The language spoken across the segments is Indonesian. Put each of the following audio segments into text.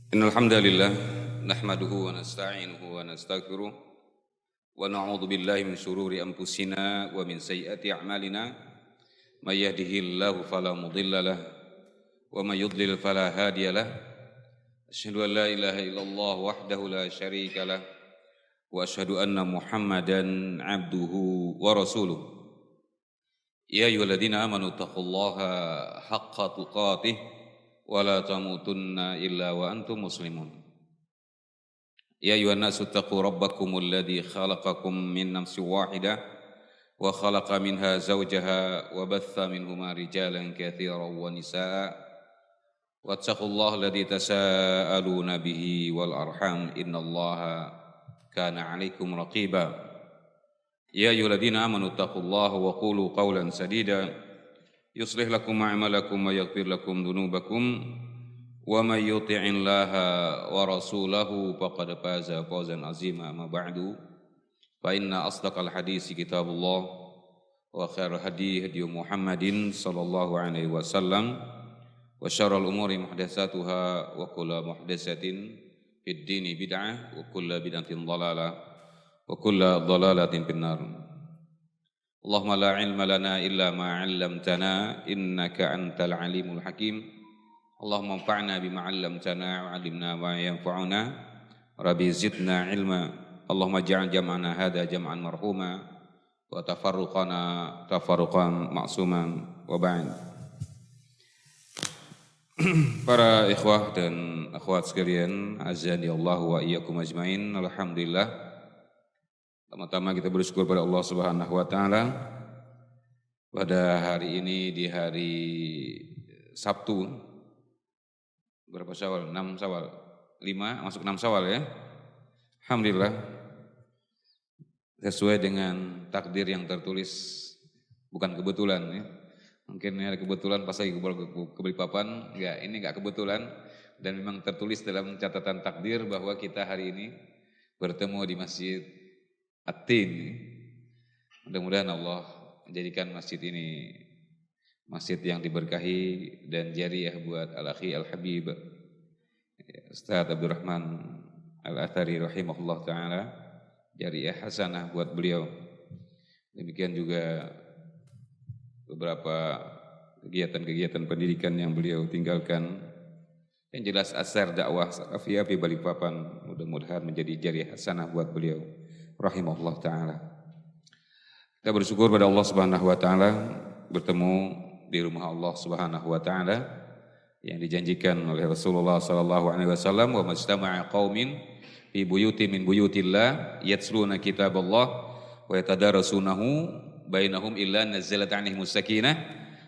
Innal hamdalillah nahmaduhu wa nasta'inuhu wa nastaghfiruh wa na'udzu billahi min shururi anfusina wa min sayyiati a'malina may yahdihillahu fala mudilla lahu wa may yudlil fala hadiya lahu asyhadu an la ilaha illallah wahdahu la syarika lahu wa asyhadu anna Muhammadan 'abduhu wa rasuluh ya ayyuhalladzina amanu taqullaha haqqa tuqatih wa la tamutunna illa wa antum muslimun. Ya ayyuhan nasu taqu rabbakumul ladzi khalaqakum min nafsin wahidah wa khalaqa minha zawjaha wa batha minhuma rijalan katsiran wa nisaa. Wattaqullaha alladzi tasaaluna bihi wal arham innallaha kana 'alaikum raqiba. Ya ayyuhalladzina amanu taqullaha wa qulu qawlan sadida yuslih lakum a'malakum wa yaghfir lakum dhunubakum wa may yuti'illaha wa rasulahu faqad faza fawzan 'azima. Amma ba'du fa inna asdaqal hadisi kitabullah wa khairal hadi Muhammadin sallallahu alaihi wasallam wa syarrul umuri muhdatsatuha wa kullu muhdatsatin fid dini bid'ah wa kullu bid'atin dhalalah wa kullu dhalalatin finnar. Allahumma la ilma lana illa ma 'allamtana innaka antal alimul hakim. Allahumma anfa'na bima 'allamtana wa 'allimna ma yanfa'una. Rabbi zidna ilma. Allahumma ja'al jam'ana hadha jam'an marhuma wa tafarruqana tafarruqan ma'suman wa ba'd. Para ikhwah dan akhwat sekalian, azani Allah wa iyyakum ajmain. Alhamdulillah. Pertama-tama kita bersyukur pada Allah Subhanahu wa taala pada hari ini di hari Sabtu berapa Syawal? 6 Syawal. 5 masuk 6 Syawal ya. Alhamdulillah sesuai dengan takdir yang tertulis, bukan kebetulan ya. Mungkin ada kebetulan pas lagi ke Balikpapan, enggak, ini enggak kebetulan dan memang tertulis dalam catatan takdir bahwa kita hari ini bertemu di Masjid At-Tin. Mudah-mudahan Allah menjadikan masjid ini masjid yang diberkahi dan jariah buat Al-Akhi Al-Habib Ustaz Abdurrahman Al-Athari rahimahullah ta'ala, jariah hasanah buat beliau. Demikian juga beberapa kegiatan-kegiatan pendidikan yang beliau tinggalkan. Yang jelas asar dakwah salafiyah di Balikpapan mudah-mudahan menjadi jariah hasanah buat beliau rahimahullah ta'ala. Kita bersyukur pada Allah Subhanahu wa ta'ala bertemu di rumah Allah Subhanahu wa ta'ala yang dijanjikan oleh Rasulullah sallallahu alaihi wasallam, wa majtama'a qaumin fi buyutin min buyutillah yatsluna kitaballah wa yatadarasunahu bainahum illa nazzalat 'alaihim sakinah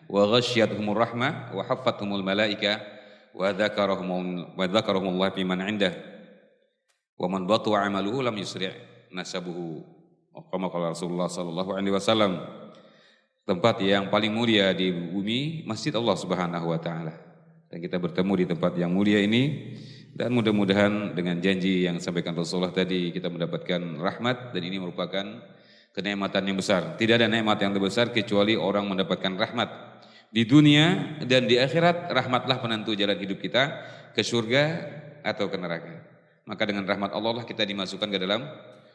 wa ghasyiyatuhumur rahmah wa haffathumul malaika wa dzakarahumullah fi man 'indah wa man batu 'amaluhu lam yusri' nasabuhu. Kama qala Rasulullah sallallahu alaihi wasallam, tempat yang paling mulia di bumi masjid Allah Subhanahu wa taala. Dan kita bertemu di tempat yang mulia ini dan mudah-mudahan dengan janji yang disampaikan Rasulullah tadi kita mendapatkan rahmat, dan ini merupakan kenikmatan yang besar. Tidak ada nikmat yang terbesar kecuali orang mendapatkan rahmat di dunia dan di akhirat. Rahmatlah penentu jalan hidup kita ke surga atau ke neraka. Maka dengan rahmat Allah lah kita dimasukkan ke dalam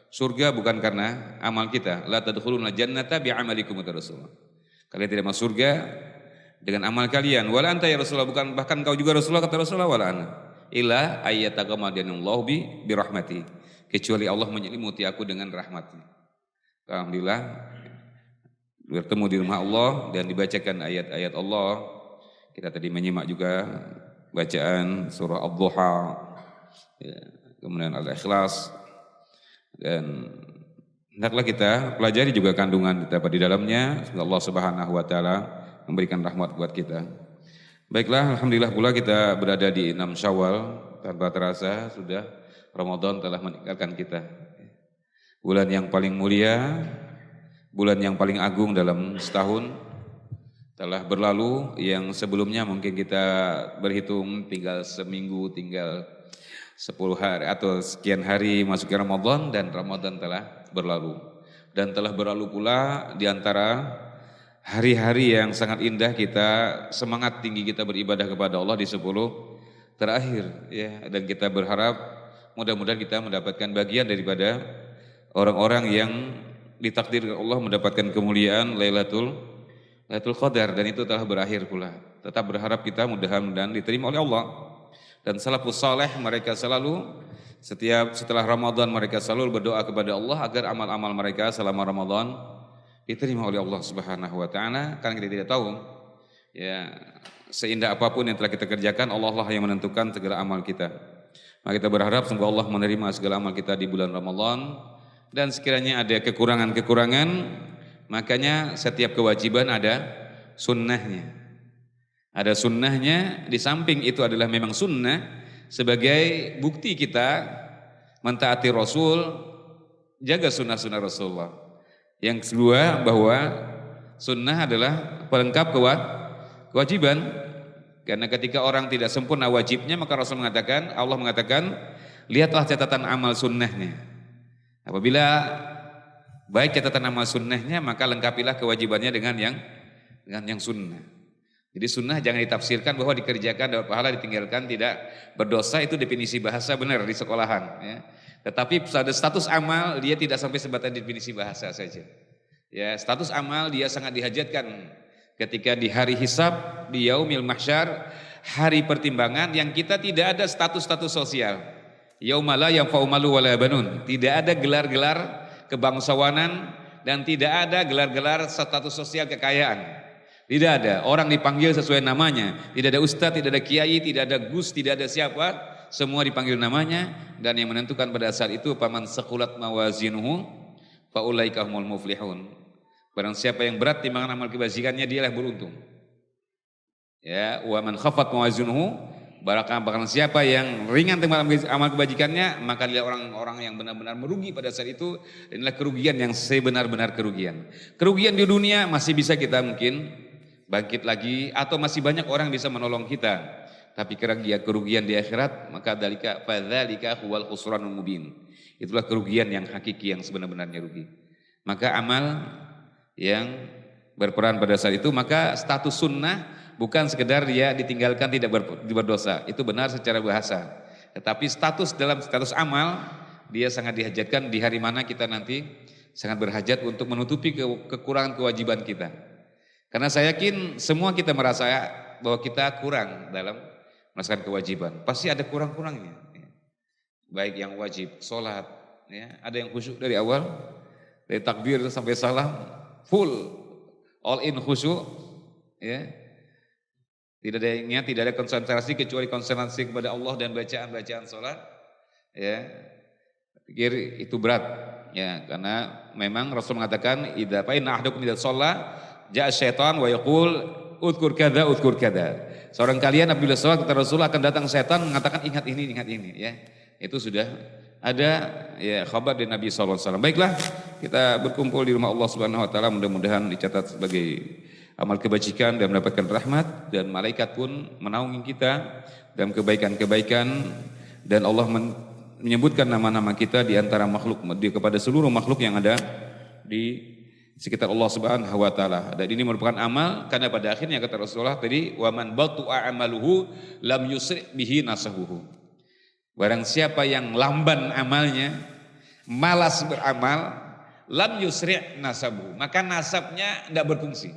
surga, bukan karena amal kita. La tadkhuluna jannata bi'amalikum kata Rasulullah. Kalian tidak masuk surga dengan amal kalian. Wala anta ya Rasulullah, bukan bahkan kau juga Rasulullah kata Rasulullah, wala ana illa ayyataghammadanallahu bi rahmati, kecuali Allah menyelimuti aku dengan rahmatnya. Alhamdulillah bertemu di rumah Allah dan dibacakan ayat-ayat Allah. Kita tadi menyimak juga bacaan surah Ad-Duha, ya, kemudian Al-Ikhlas, dan hendaklah kita pelajari juga kandungan dapat di dalamnya. Semoga Allah Subhanahu wa taala memberikan rahmat buat kita. Baiklah, alhamdulillah pula kita berada di 6 Syawal, tanpa terasa sudah Ramadan telah meninggalkan kita. Bulan yang paling mulia, bulan yang paling agung dalam setahun telah berlalu, yang sebelumnya mungkin kita berhitung tinggal seminggu, tinggal 10 hari atau sekian hari masuk ke Ramadan, dan Ramadan telah berlalu. Dan telah berlalu pula di antara hari-hari yang sangat indah kita, semangat tinggi kita beribadah kepada Allah di 10 terakhir ya, dan kita berharap mudah-mudahan kita mendapatkan bagian daripada orang-orang yang ditakdirkan Allah mendapatkan kemuliaan Lailatul Qadar, dan itu telah berakhir pula. Tetap berharap kita mudah-mudahan diterima oleh Allah. Dan salafus saleh mereka selalu setelah Ramadan mereka selalu berdoa kepada Allah agar amal-amal mereka selama Ramadan diterima oleh Allah Subhanahu wa taala, karena kita tidak tahu ya, seindah apapun yang telah kita kerjakan, Allah lah yang menentukan segala amal kita. Maka kita berharap semoga Allah menerima segala amal kita di bulan Ramadan, dan sekiranya ada kekurangan-kekurangan, makanya setiap kewajiban ada sunnahnya. Ada sunnahnya, di samping itu adalah memang sunnah sebagai bukti kita mentaati Rasul, jaga sunnah-sunnah Rasulullah. Yang kedua, bahwa sunnah adalah pelengkap kewajiban. Karena ketika orang tidak sempurna wajibnya, maka Rasul mengatakan, Allah mengatakan, lihatlah catatan amal sunnahnya. Apabila baik catatan amal sunnahnya, maka lengkapilah kewajibannya dengan yang sunnah. Jadi sunnah jangan ditafsirkan bahwa dikerjakan dapat pahala, ditinggalkan tidak berdosa. Itu definisi bahasa benar di sekolahan ya. Tetapi pada status amal dia tidak sampai sebatas definisi bahasa saja. Ya, status amal dia sangat dihajatkan ketika di hari hisab, di yaumil mahsyar, hari pertimbangan yang kita tidak ada status-status sosial. Yaumala yanfa'u malu wala banun. Tidak ada gelar-gelar kebangsawanan dan tidak ada gelar-gelar status sosial kekayaan. Tidak ada, orang dipanggil sesuai namanya. Tidak ada ustadz, tidak ada kiai, tidak ada gus, tidak ada siapa. Semua dipanggil namanya, dan yang menentukan pada saat itu paman saqulat mawazinuhu faulaika humul muflihun. Barang siapa yang berat timbangan amal kebajikannya, dialah beruntung. Ya, wa man khafat mawazinuhu, barang siapa yang ringan timbangan amal kebajikannya, maka dia orang-orang yang benar-benar merugi pada saat itu. Inilah kerugian yang sebenar-benar kerugian. Kerugian di dunia masih bisa kita mungkin bangkit lagi, atau masih banyak orang bisa menolong kita. Tapi kerugian di akhirat, maka fadzalika huwal khusranul mubin. Itulah kerugian yang hakiki, yang sebenar-benarnya rugi. Maka amal yang berperan pada saat itu, maka status sunnah bukan sekedar dia ditinggalkan tidak berdosa. Itu benar secara bahasa. Tetapi dalam status amal, dia sangat dihajatkan di hari mana kita nanti sangat berhajat untuk menutupi kekurangan kewajiban kita. Karena saya yakin semua kita merasa bahwa kita kurang dalam melaksanakan kewajiban. Pasti ada kurang-kurangnya. Baik yang wajib, sholat, ya, ada yang khusyuk dari awal, dari takbir sampai salam, full, all in khusyuk, ya. Tidak ada konsentrasi kecuali konsentrasi kepada Allah dan bacaan-bacaan sholat, ya. Pikir itu berat, ya, karena memang Rasul mengatakan, idza fa inna ahadakum idza shalla ja'a syaitan wa yaqul udkur kada. Seorang kalian apabila sholat, kata Rasul, akan datang setan mengatakan ingat ini ya. Itu sudah ada ya khabar dari Nabi sallallahu alaihi wasallam. Baiklah, kita berkumpul di rumah Allah Subhanahu wa taala, mudah-mudahan dicatat sebagai amal kebajikan dan mendapatkan rahmat, dan malaikat pun menaungi kita dalam kebaikan-kebaikan, dan Allah menyebutkan nama-nama kita di antara makhluk kepada seluruh makhluk yang ada di sekitar Allah Subhanahu wa taala. Dan ini merupakan amal, karena pada akhirnya kata Rasulullah tadi, wa man batu'a amaluhu lam yusri bihi nasabuhu. Barang siapa yang lamban amalnya, malas beramal, lam yusri nasabuhu, maka nasabnya tidak berfungsi.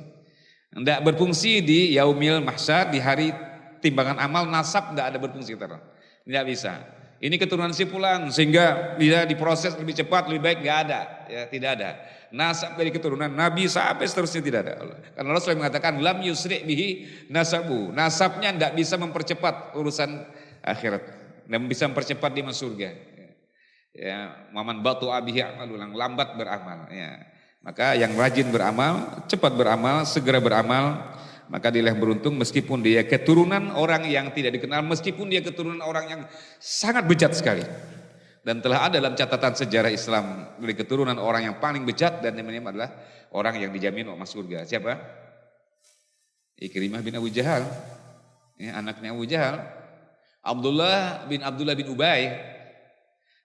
Tidak berfungsi di yaumil mahsyar, di hari timbangan amal, nasab tidak ada berfungsi, tidak bisa. Ini keturunan si fulan, sehingga dia diproses lebih cepat, lebih baik, nggak ada, ya, tidak ada. Nasab dari keturunan Nabi sampai seterusnya tidak ada. Karena Rasulullah mengatakan lam yusri bihi nasabu. Nasabnya tidak bisa mempercepat urusan akhirat, dan bisa mempercepat di masuk surga. Ya, maman batu abihi amalulang, lambat beramal. Ya. Maka yang rajin beramal, cepat beramal, segera beramal, maka dia beruntung meskipun dia keturunan orang yang tidak dikenal, meskipun dia keturunan orang yang sangat bejat sekali. Dan telah ada dalam catatan sejarah Islam dari keturunan orang yang paling bejat, dan namanya adalah orang yang dijamin masuk surga. Siapa? Ikrimah bin Abu Jahal, ya, anaknya Abu Jahal. Abdullah bin Ubay.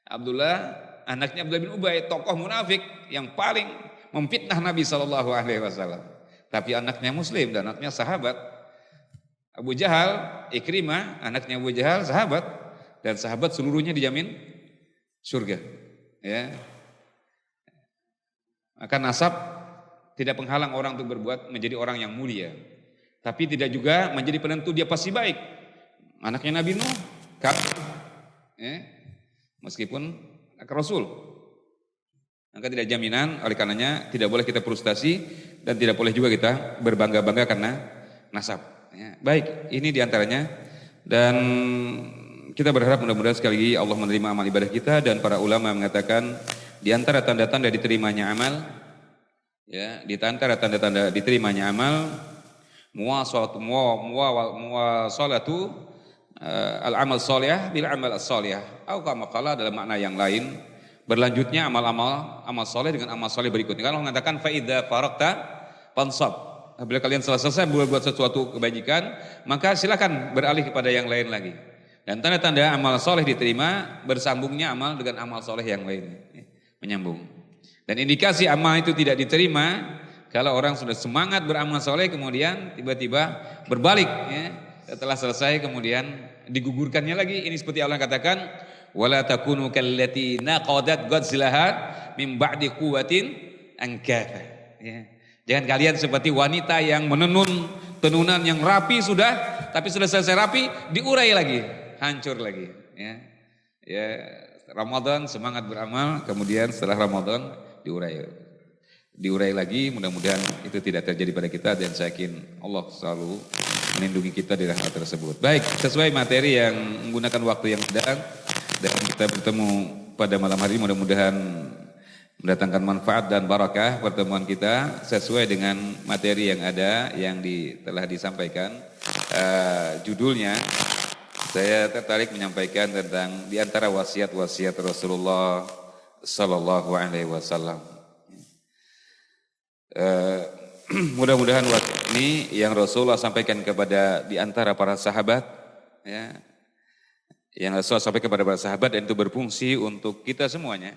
Abdullah anaknya Abdullah bin Ubay, tokoh munafik yang paling memfitnah Nabi SAW. Tapi anaknya Muslim dan anaknya sahabat. Abu Jahal, Ikrimah, anaknya Abu Jahal, sahabat, dan sahabat seluruhnya dijamin surga. Ya. Maka nasab tidak penghalang orang untuk berbuat menjadi orang yang mulia, tapi tidak juga menjadi penentu dia pasti baik. Anaknya Nabi Nuh, kafir, ya. Meskipun Rasul, maka tidak jaminan. Oleh karenanya tidak boleh kita frustasi dan tidak boleh juga kita berbangga-bangga karena nasab. Ya. Baik, ini diantaranya, dan kita berharap mudah-mudahan sekali lagi Allah menerima amal ibadah kita. Dan para ulama mengatakan di antara tanda-tanda diterimanya amal, ya, di antara tanda-tanda diterimanya amal, muwasalatu al-amal sholih bil amal as-sholih, atau kama qala dalam makna yang lain, berlanjutnya amal soleh dengan amal soleh berikutnya. Kalau mengatakan fa idza faraqta fansab, apabila kalian selesai berbuat sesuatu kebajikan, maka silakan beralih kepada yang lain lagi. Dan tanda-tanda amal soleh diterima, bersambungnya amal dengan amal soleh yang lain, menyambung. Dan indikasi amal itu tidak diterima kalau orang sudah semangat beramal soleh kemudian tiba-tiba berbalik, ya, setelah selesai kemudian digugurkannya lagi. Ini seperti Allah katakan, wala takunu kallati naqadat ghazlaha min ba'di quwwatin ankatha. Ya. Jangan kalian seperti wanita yang menenun tenunan yang rapi sudah, tapi sudah selesai rapi diurai lagi, hancur lagi. Ya, ya, Ramadan semangat beramal, kemudian setelah Ramadan diurai lagi. Mudah-mudahan itu tidak terjadi pada kita, dan saya yakin Allah selalu melindungi kita di hal tersebut. Baik, sesuai materi yang menggunakan waktu yang sedang, dan kita bertemu pada malam hari, mudah-mudahan mendatangkan manfaat dan barakah pertemuan kita sesuai dengan materi yang ada, yang telah disampaikan. Judulnya saya tertarik menyampaikan tentang di antara wasiat-wasiat Rasulullah Sallallahu Alaihi Wasallam. Mudah-mudahan wasiat ini yang Rasulullah sampaikan kepada di antara para sahabat, ya, yang Rasulullah sampaikan kepada para sahabat, dan itu berfungsi untuk kita semuanya.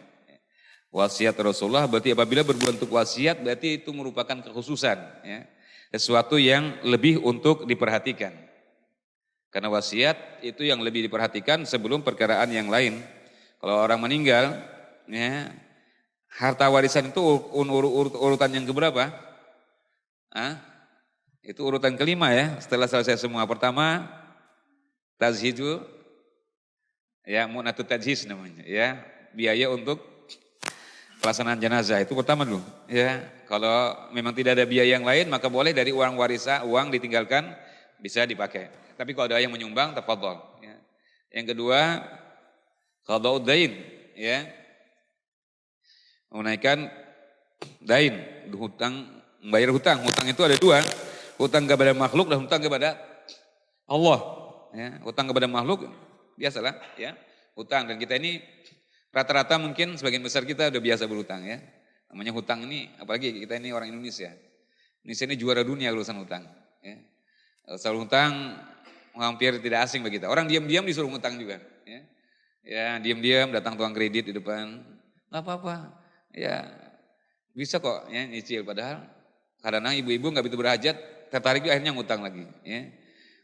Wasiat Rasulullah berarti apabila berbentuk wasiat berarti itu merupakan kekhususan, ya, sesuatu yang lebih untuk diperhatikan. Karena wasiat itu yang lebih diperhatikan sebelum perkaraan yang lain. Kalau orang meninggal, ya, harta warisan itu urutan yang keberapa? Itu urutan kelima, ya. Setelah selesai semua, pertama tazhiju, ya, mu'natut tajhiz namanya, ya, biaya untuk pelaksanaan jenazah itu pertama dulu, ya. Kalau memang tidak ada biaya yang lain, maka boleh dari uang warisan, uang ditinggalkan bisa dipakai. Tapi kalau ada yang menyumbang, tafadhol, ya. Yang kedua, qada'ud dain, ya, menunaikan dain, hutang, membayar hutang. Hutang itu ada dua, hutang kepada makhluk dan hutang kepada Allah. Ya, hutang kepada makhluk biasalah, ya, hutang, dan kita ini rata-rata mungkin sebagian besar kita udah biasa berhutang, ya. Namanya hutang ini, apalagi kita ini orang Indonesia. Indonesia ini juara dunia urusan hutang, ya. Soal hutang hampir tidak asing bagi kita. Orang diam-diam disuruh hutang juga, ya. Ya, diam-diam datang tukang kredit di depan, nggak apa-apa, ya, bisa kok, ya, nyicil. Padahal kadang-kadang ibu-ibu nggak begitu berhajat, tertarik akhirnya ngutang lagi, ya.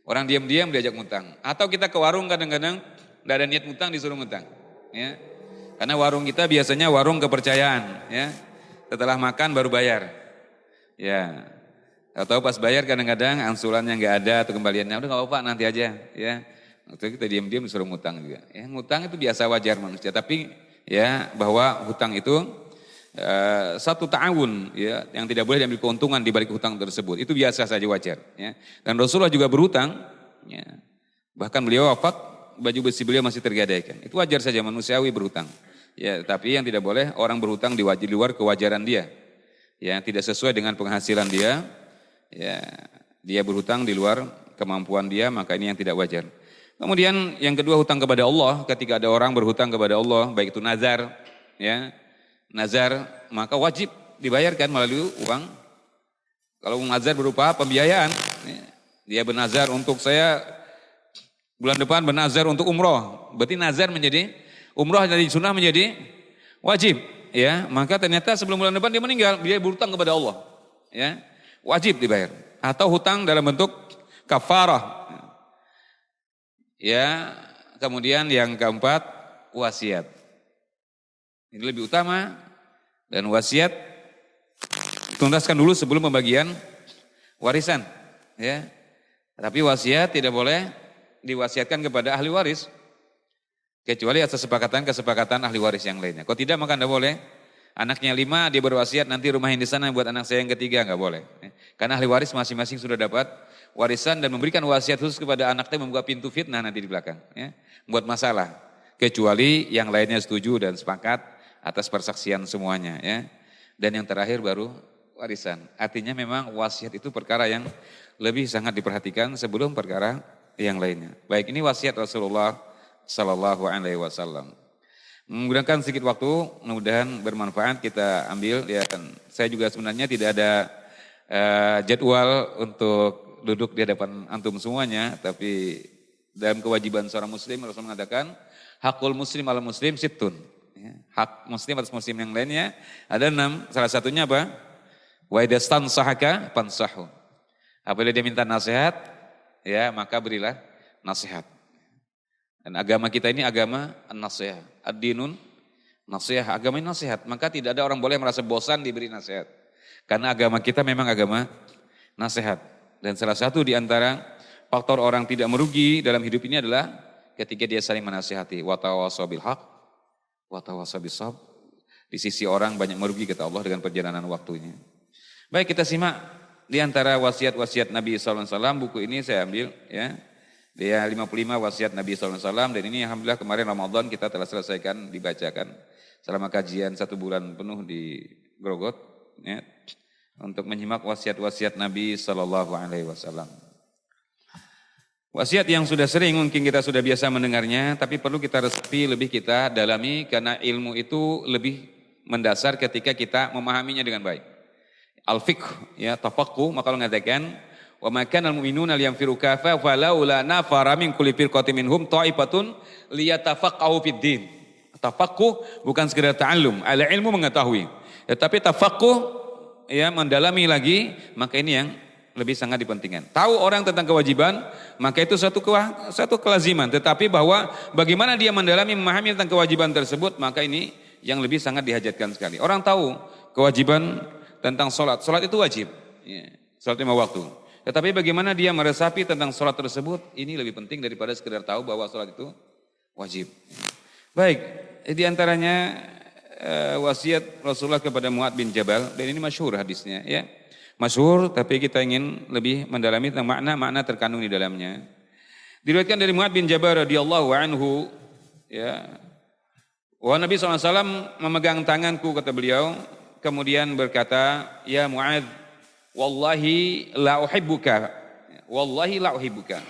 Orang diam-diam diajak ngutang. Atau kita ke warung kadang-kadang nggak ada niat ngutang, disuruh ngutang, ya. Karena warung kita biasanya warung kepercayaan, ya. Setelah makan baru bayar, ya. Atau pas bayar kadang-kadang angsurannya nggak ada atau kembaliannya, udah nggak apa-apa nanti aja, ya. Waktu kita diam-diam disuruh ngutang juga. Ya, ngutang itu biasa, wajar manusia. Tapi ya, bahwa hutang itu satu ta'awun, ya, yang tidak boleh diambil keuntungan di balik hutang tersebut. Itu biasa saja, wajar, ya. Dan Rasulullah juga berhutang, ya. Bahkan beliau wafat, baju besi beliau masih tergadaikan. Itu wajar saja, manusiawi berhutang. Ya, tapi yang tidak boleh orang berhutang di luar kewajaran dia. Ya, tidak sesuai dengan penghasilan dia. Ya, dia berhutang di luar kemampuan dia, maka ini yang tidak wajar. Kemudian yang kedua, hutang kepada Allah. Ketika ada orang berhutang kepada Allah, baik itu nazar, ya, nazar, maka wajib dibayarkan melalui uang. Kalau nazar berupa pembiayaan, ya, dia bernazar untuk saya bulan depan bernazar untuk umroh, berarti nazar menjadi umroh dari sunnah menjadi wajib, ya. Maka ternyata sebelum bulan depan dia meninggal, dia berhutang kepada Allah, ya, wajib dibayar. Atau hutang dalam bentuk kafarah, Ya, kemudian yang keempat wasiat. Ini lebih utama, dan wasiat tuntaskan dulu sebelum pembagian warisan, ya. Tapi wasiat tidak boleh diwasiatkan kepada ahli waris kecuali atas kesepakatan ahli waris yang lainnya. Kalau tidak maka tidak boleh. Anaknya 5 dia berwasiat nanti rumah yang di sana buat anak saya yang ketiga, nggak boleh. Karena ahli waris masing-masing sudah dapat warisan dan memberikan wasiat khusus kepada anaknya membuka pintu fitnah nanti di belakang, ya. Buat masalah. Kecuali yang lainnya setuju dan sepakat atas persaksian semuanya, ya. Dan yang terakhir baru warisan. Artinya memang wasiat itu perkara yang lebih sangat diperhatikan sebelum perkara yang lainnya. Baik, ini wasiat Rasulullah Sallallahu Alaihi Wasallam. Menggunakan sedikit waktu, mudah-mudahan bermanfaat kita ambil. Ya, saya juga sebenarnya tidak ada jadwal untuk duduk di hadapan antum semuanya, tapi dalam kewajiban seorang muslim Rasul mengatakan hakul muslim ala muslim sittun. Ya, hak muslim atas muslim yang lainnya ada 6. Salah satunya apa? Wa idastan sahaka pansahu. Apabila dia minta nasihat, ya maka berilah nasihat. Dan agama kita ini agama an-nasihat, ad-dinun nasihat, agama ini nasihat. Maka tidak ada orang boleh merasa bosan diberi nasihat. Karena agama kita memang agama nasihat. Dan salah satu di antara faktor orang tidak merugi dalam hidup ini adalah ketika dia saling menasihati. Wa tawassaw bil haq, wa tawassaw bis sabr. Di sisi orang banyak merugi kata Allah dengan perjalanan waktunya. Baik, kita simak di antara wasiat-wasiat Nabi SAW. Buku ini saya ambil, ya. Dia 55 wasiat Nabi SAW, dan ini alhamdulillah kemarin Ramadan kita telah selesaikan dibacakan selama kajian 1 bulan penuh di Grogot, ya, untuk menyimak wasiat-wasiat Nabi SAW. Wasiat yang sudah sering mungkin kita sudah biasa mendengarnya, tapi perlu kita resapi lebih, kita dalami, karena ilmu itu lebih mendasar ketika kita memahaminya dengan baik. Al-fiqh, ya, tafaqquh, maka Allah mengatakan wa ma kana al-mu'minuna liyanfiru kafa falaula nafara min kulli firqatin minhum ta'ifatun liyatafaqahu fid din. Tafaqquh bukan sekedar ta'allum, al-ilmu mengetahui. Tetapi tafaqquh, ya, mendalami lagi, maka ini yang lebih sangat dipentingkan. Tahu orang tentang kewajiban, maka itu satu kelaziman, tetapi bahwa bagaimana dia mendalami memahami tentang kewajiban tersebut, maka ini yang lebih sangat dihajatkan sekali. Orang tahu kewajiban tentang sholat itu wajib, ya, sholat 5 waktu. Tetapi bagaimana dia meresapi tentang sholat tersebut, ini lebih penting daripada sekedar tahu bahwa sholat itu wajib. Baik, di antaranya wasiat Rasulullah kepada Mu'adz bin Jabal, dan ini masyhur hadisnya, ya. Masyhur, tapi kita ingin lebih mendalami tentang makna-makna terkandung di dalamnya. Diriwayatkan dari Mu'adz bin Jabal radhiyallahu anhu, ya. Wah, Nabi SAW memegang tanganku, kata beliau, kemudian berkata, ya Mu'adz, wallahi la uhibbuka, wallahi la uhibbuka.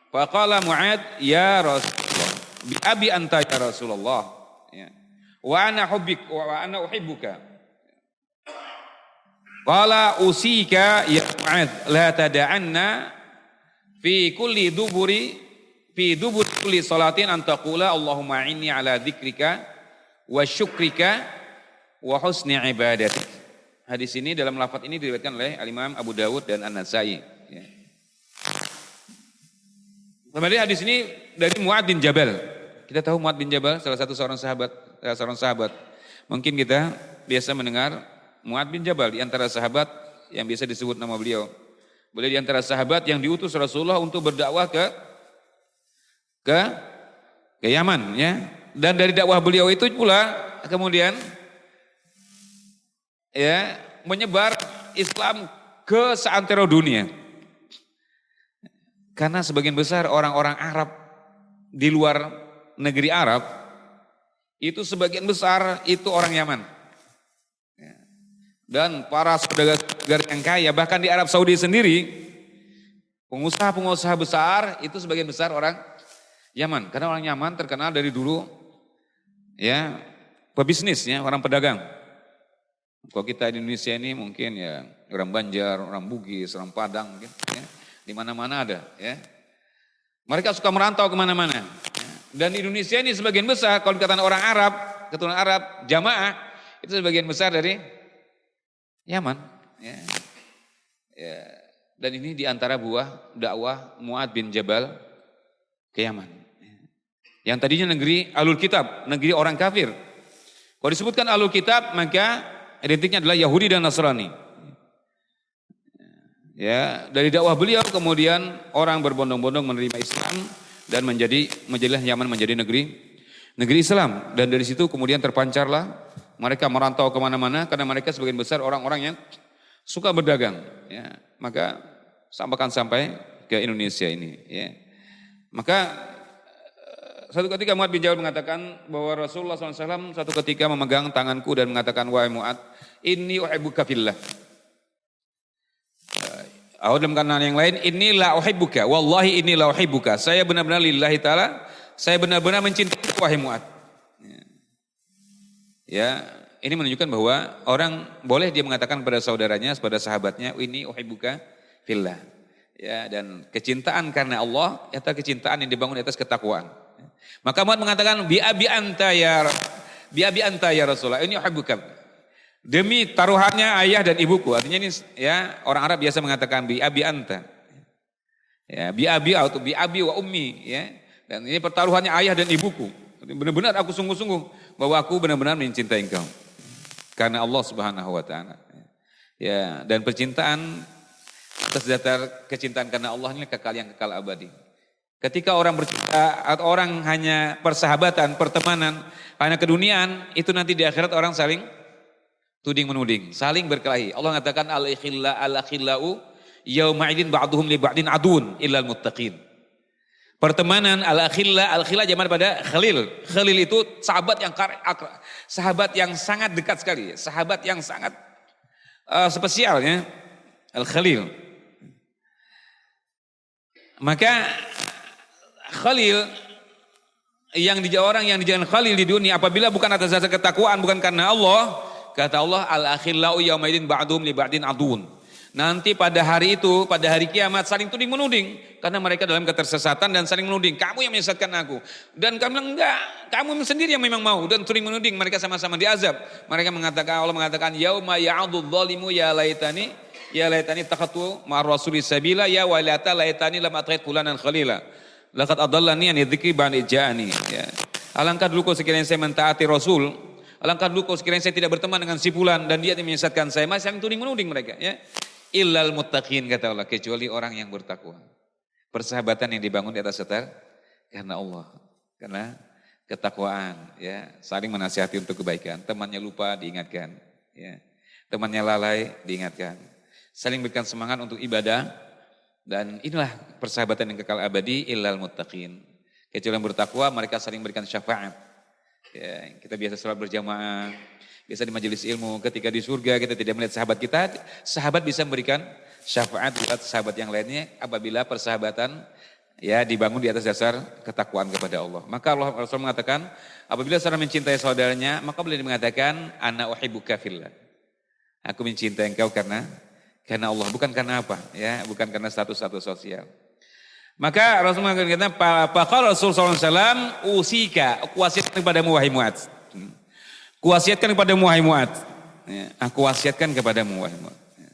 Faqala Mu'adz, ya Rasulullah, bi abi anta ya Rasulullah, ya. Wa ana uhibbuka. Qala usika ya Mu'adz la tada'anna fi duburi kulli salatin an taqula Allahumma inni ala dzikrika wa syukrika wa husni ibadatik. Hadis ini dalam lafaz ini diriwayatkan oleh Al-Imam Abu Dawud dan An-Nasai, ya. Kemudian hadis ini dari Mu'adz bin Jabal. Kita tahu Mu'adz bin Jabal seorang sahabat. Mungkin kita biasa mendengar Mu'adz bin Jabal di antara sahabat yang biasa disebut nama beliau. Beliau di antara sahabat yang diutus Rasulullah untuk berdakwah ke Yaman, ya. Dan dari dakwah beliau itu pula kemudian, ya, menyebar Islam ke seantero dunia. Karena sebagian besar orang-orang Arab di luar negeri Arab itu sebagian besar itu orang Yaman. Dan para saudara-saudara yang kaya, bahkan di Arab Saudi sendiri, pengusaha-pengusaha besar itu sebagian besar orang Yaman. Karena orang Yaman terkenal dari dulu, ya, pebisnis, ya, orang pedagang. Kalau kita di Indonesia ini mungkin, ya, orang Banjar, orang Bugis, orang Padang, mungkin, ya, di mana-mana ada, ya. Mereka suka merantau kemana-mana. Ya. Dan di Indonesia ini sebagian besar, kalau dikatakan orang Arab, keturunan Arab, jamaah, itu sebagian besar dari Yaman. Ya. Ya. Dan ini diantara buah dakwah Mu'adz bin Jabal ke Yaman. Yang tadinya negeri Ahlul Kitab, negeri orang kafir. Kalau disebutkan Ahlul Kitab, maka identiknya adalah Yahudi dan Nasrani. Ya, dari dakwah beliau kemudian orang berbondong-bondong menerima Islam dan menjadilah Yaman menjadi negeri Islam. Dan dari situ kemudian terpancarlah mereka merantau kemana-mana karena mereka sebagian besar orang-orang yang suka berdagang. Ya, maka sampai ke Indonesia ini. Ya. Maka satu ketika Mu'ad bin Jabal mengatakan bahwa Rasulullah SAW satu ketika memegang tanganku dan mengatakan, wahai Mu'ad, inni uhibbuka fillah. Dalam kanan yang lain, inni la uhibbuka, wallahi inni la uhibbuka. Saya benar-benar lillahi ta'ala, saya benar-benar mencintai wahai Mu'ad. Ya, ini menunjukkan bahwa orang boleh dia mengatakan kepada saudaranya, kepada sahabatnya, inni uhibbuka fillah. Ya, dan kecintaan karena Allah, itu kecintaan yang dibangun di atas ketakwaan. Maka Mu'ad mengatakan bi abi anta ya Rasulullah, ini uhibbuka. Demi taruhannya ayah dan ibuku. Artinya ini ya orang Arab biasa mengatakan bi abi anta. Ya, bi abi atau bi abi wa ummi ya. Dan ini pertaruhannya ayah dan ibuku. Benar-benar aku sungguh-sungguh bahwa aku benar-benar mencintai engkau. Karena Allah Subhanahu wa taala. Ya, dan percintaan atas dasar kecintaan karena Allah ini kekal yang kekal abadi. Ketika orang bercinta atau orang hanya persahabatan, pertemanan, hanya keduniaan, itu nanti di akhirat orang saling tuding menuding, saling berkelahi. Allah mengatakan al-akhillau yauma idin ba'duhum li ba'din adun illal muttaqin. Pertemanan al-akhilla zaman pada khalil. Khalil itu sahabat yang sangat dekat sekali, sahabat yang sangat spesial ya. Al-khalil. Maka Khalil yang dijadikan Khalil di dunia apabila bukan atas dasar ketakwaan, bukan karena Allah, kata Allah al-akhillau yaumaidin ba'dhum li ba'din adun. Nanti pada hari itu, pada hari kiamat saling tuding menuding karena mereka dalam ketersesatan dan saling menuding, kamu yang menyesatkan aku. Dan kamu bilang enggak, kamu sendiri yang memang mau, dan tuding menuding mereka sama-sama diazab. Mereka mengatakan, Allah mengatakan yauma ya'adudz zalimu ya laitani takhatu ma'ar rasuli sabila ya wailata laitani lam atait fulanan khalila. Laqad adallani an dzikri ba'da ja'ani. Ya. Alangkah dulu kalau sekiranya saya mentaati Rasul, alangkah dulu kalau sekiranya saya tidak berteman dengan si fulan dan dia yang menyesatkan saya, masih saling tuding menuding mereka, ya. Illal muttaqin kata Allah, kecuali orang yang bertakwa. Persahabatan yang dibangun di atas dasar karena Allah, karena ketakwaan, ya, saling menasihati untuk kebaikan. Temannya lupa diingatkan, ya. Temannya lalai diingatkan. Saling berikan semangat untuk ibadah. Dan inilah persahabatan yang kekal abadi illal muttaqin. Kecuali yang bertakwa mereka saling berikan syafaat. Ya, kita biasa sholat berjamaah, biasa di majelis ilmu. Ketika di surga kita tidak melihat sahabat kita, sahabat bisa memberikan syafaat buat sahabat yang lainnya apabila persahabatan ya dibangun di atas dasar ketakwaan kepada Allah. Maka Allah Rasul mengatakan apabila seorang mencintai saudaranya maka boleh mengatakan ana uhibbuka fillah. Aku mencintai engkau karena Allah, bukan karena apa, ya, bukan karena status sosial. Maka Rasulullah mengatakan, "Faqala Rasulullah SAW, usika, aku wasiatkan kepadamu wahai Mu'ad." Kuwasiatkan kepadamu wahai Mu'ad. Ya, aku wasiatkan kepadamu wahai Mu'ad. Ya.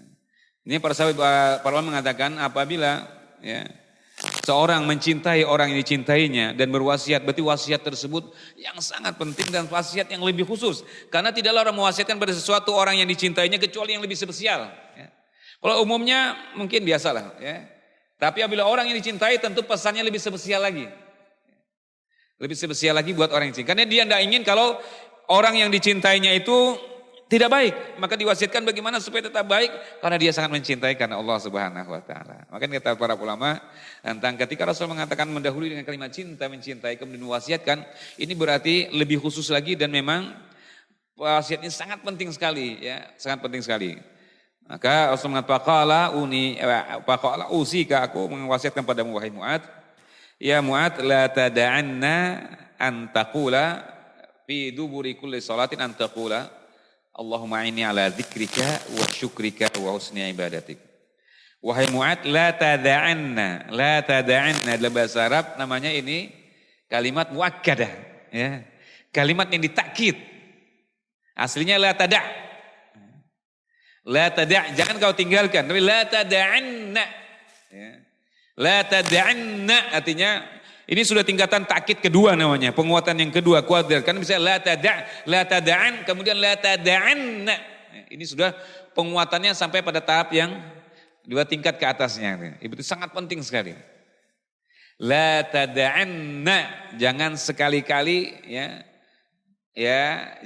Ini para sahabat para ulama mengatakan apabila ya, seorang mencintai orang yang dicintainya dan berwasiat, berarti wasiat tersebut yang sangat penting dan wasiat yang lebih khusus. Karena tidaklah orang mewasiatkan pada sesuatu orang yang dicintainya kecuali yang lebih spesial. Ya. Kalau umumnya mungkin biasalah, ya. Tapi apabila orang yang dicintai tentu pesannya lebih spesial lagi. Lebih spesial lagi buat orang yang cinta. Karena dia tidak ingin kalau orang yang dicintainya itu tidak baik. Maka diwasiatkan bagaimana supaya tetap baik. Karena dia sangat mencintai karena Allah Subhanahu wa ta'ala. Makanya kata para ulama tentang ketika Rasul mengatakan mendahului dengan kalimat cinta, mencintai, kemudian mewasiatkan. Ini berarti lebih khusus lagi dan memang wasiat ini sangat penting sekali. Ya, sangat penting sekali. Maka Rasul mengatakan faqala usika, aku mewasiatkan padamu wahai Mu'ad. Ya Mu'ad la tada'anna an taqula fi duburi kulli salatin an taqula Allahumma inni ala dzikrika wa syukrika wa husni ibadatik. Wahai Mu'ad la tada'anna dalam bahasa Arab namanya ini kalimat muakkadah, ya. Kalimat yang ditakkid. Aslinya la tada'. La tada', jangan kau tinggalkan, tapi la tada'anna. Ya. La tada'anna artinya Ini sudah tingkatan takkid kedua namanya, penguatan yang kedua, kuatir. Kan bisa la tada'an, kemudian la tada'anna. Ini sudah penguatannya sampai pada tahap yang 2 tingkat ke atasnya. Itu sangat penting sekali. La tada'anna, jangan sekali-kali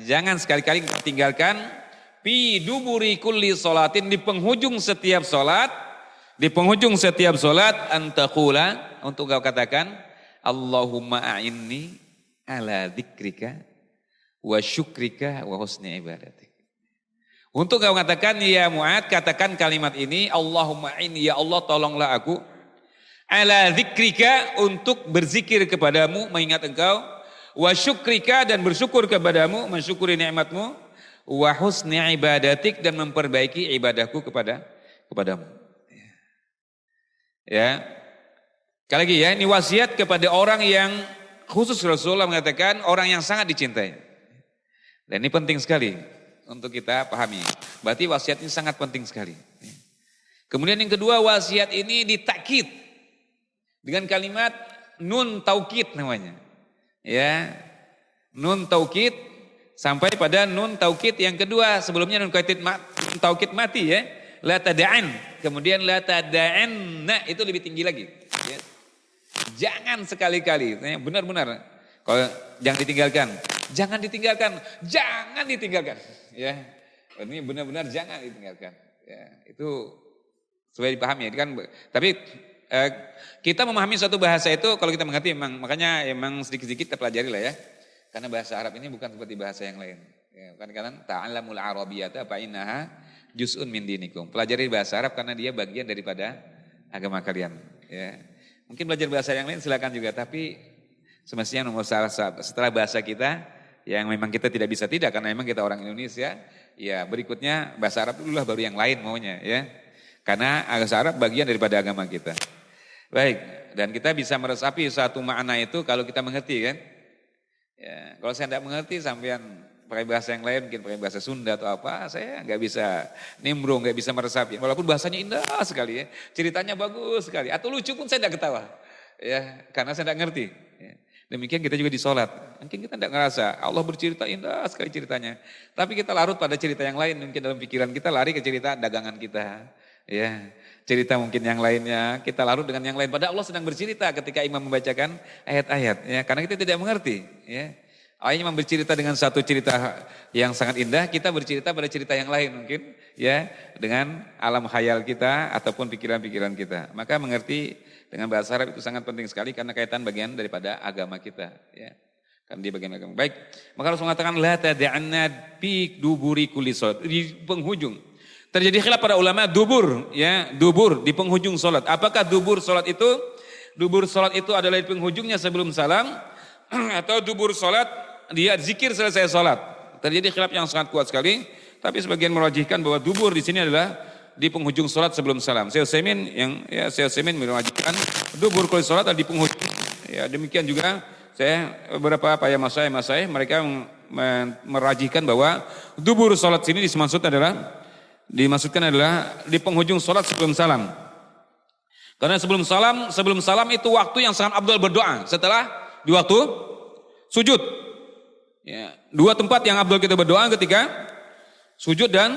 jangan sekali-kali tinggalkan fi duburi kulli sholatin, di penghujung setiap salat, antaqula, untuk kau katakan Allahumma a'inni ala dzikrika wa syukrika wa husni ibadatik. Untuk kau katakan, ya Mu'ad, katakan kalimat ini, Allahumma a'inni, ya Allah tolonglah aku, ala dzikrika, untuk berzikir kepadamu, mengingat engkau, wa syukrika, dan bersyukur kepadamu, mensyukuri nikmatmu, wa husni ibadatik, dan memperbaiki ibadahku kepadamu. Ya. Sekali lagi ya, ini wasiat kepada orang yang khusus Rasulullah mengatakan orang yang sangat dicintai. Dan ini penting sekali untuk kita pahami. Berarti wasiat ini sangat penting sekali. Kemudian yang kedua, wasiat ini ditakkid dengan kalimat nun taukid namanya. Ya. Nun taukid sampai pada nun taukid yang kedua, sebelumnya nun taukid mati ya. La tada'an, kemudian la tada'anna, itu lebih tinggi lagi. Ya. Jangan sekali-kali, benar-benar, kalau jangan ditinggalkan, jangan ditinggalkan, ya. Ini benar-benar jangan ditinggalkan, ya. Itu supaya dipahami, kan. Tapi kita memahami suatu bahasa itu kalau kita mengerti, makanya sedikit-sedikit kita pelajari lah ya. Karena bahasa Arab ini bukan seperti bahasa yang lain. Ya, kadang-kadang ta'allamul arabiyyata fa innaha juz'un min dinikum. Pelajari bahasa Arab karena dia bagian daripada agama kalian, ya. Mungkin belajar bahasa yang lain silakan juga, tapi semestinya nomor setelah bahasa kita yang memang kita tidak bisa karena memang kita orang Indonesia, ya berikutnya bahasa Arab dululah, baru yang lain maunya, ya. Karena bahasa Arab bagian daripada agama kita. Baik, dan kita bisa meresapi satu makna itu kalau kita mengerti, kan. Ya, kalau saya tidak mengerti, sampean pakai bahasa yang lain, mungkin pakai bahasa Sunda atau apa, saya nggak bisa nimbrung, nggak bisa meresapi. Walaupun bahasanya indah sekali ya, ceritanya bagus sekali, atau lucu pun saya tidak ketawa, ya, karena saya tidak ngerti. Ya. Demikian kita juga di sholat, mungkin kita tidak ngerasa Allah bercerita indah sekali ceritanya, tapi kita larut pada cerita yang lain, mungkin dalam pikiran kita lari ke cerita dagangan kita, ya, cerita mungkin yang lainnya, kita larut dengan yang lain. Padahal Allah sedang bercerita ketika imam membacakan ayat-ayat, ya, karena kita tidak mengerti, ya. Ayatnya bercerita dengan satu cerita yang sangat indah, kita bercerita pada cerita yang lain mungkin, ya, dengan alam khayal kita ataupun pikiran-pikiran kita. Maka mengerti dengan bahasa Arab itu sangat penting sekali karena kaitan bagian daripada agama kita, ya. Kan dia bagian agama. Baik, maka harus mengatakan la tad'anna fi duburi kulli shalat, di penghujung. Terjadi khilaf para ulama dubur, ya, dubur di penghujung salat. Apakah dubur salat itu? Dubur salat itu adalah di penghujungnya sebelum salam atau dubur salat dia zikir selesai salat. Terjadi khilaf yang sangat kuat sekali, tapi sebagian merajihkan bahwa dubur di sini adalah di penghujung salat sebelum salam. Syekh Utsaimin merajihkan dubur kulli salat adalah di penghujung. Ya, demikian juga beberapa masyayikh mereka merajihkan bahwa dubur salat sini dimaksudkan adalah di penghujung salat sebelum salam. Karena sebelum salam itu waktu yang sangat afdal berdoa setelah di waktu sujud. Ya, 2 tempat yang afdal kita berdoa ketika sujud dan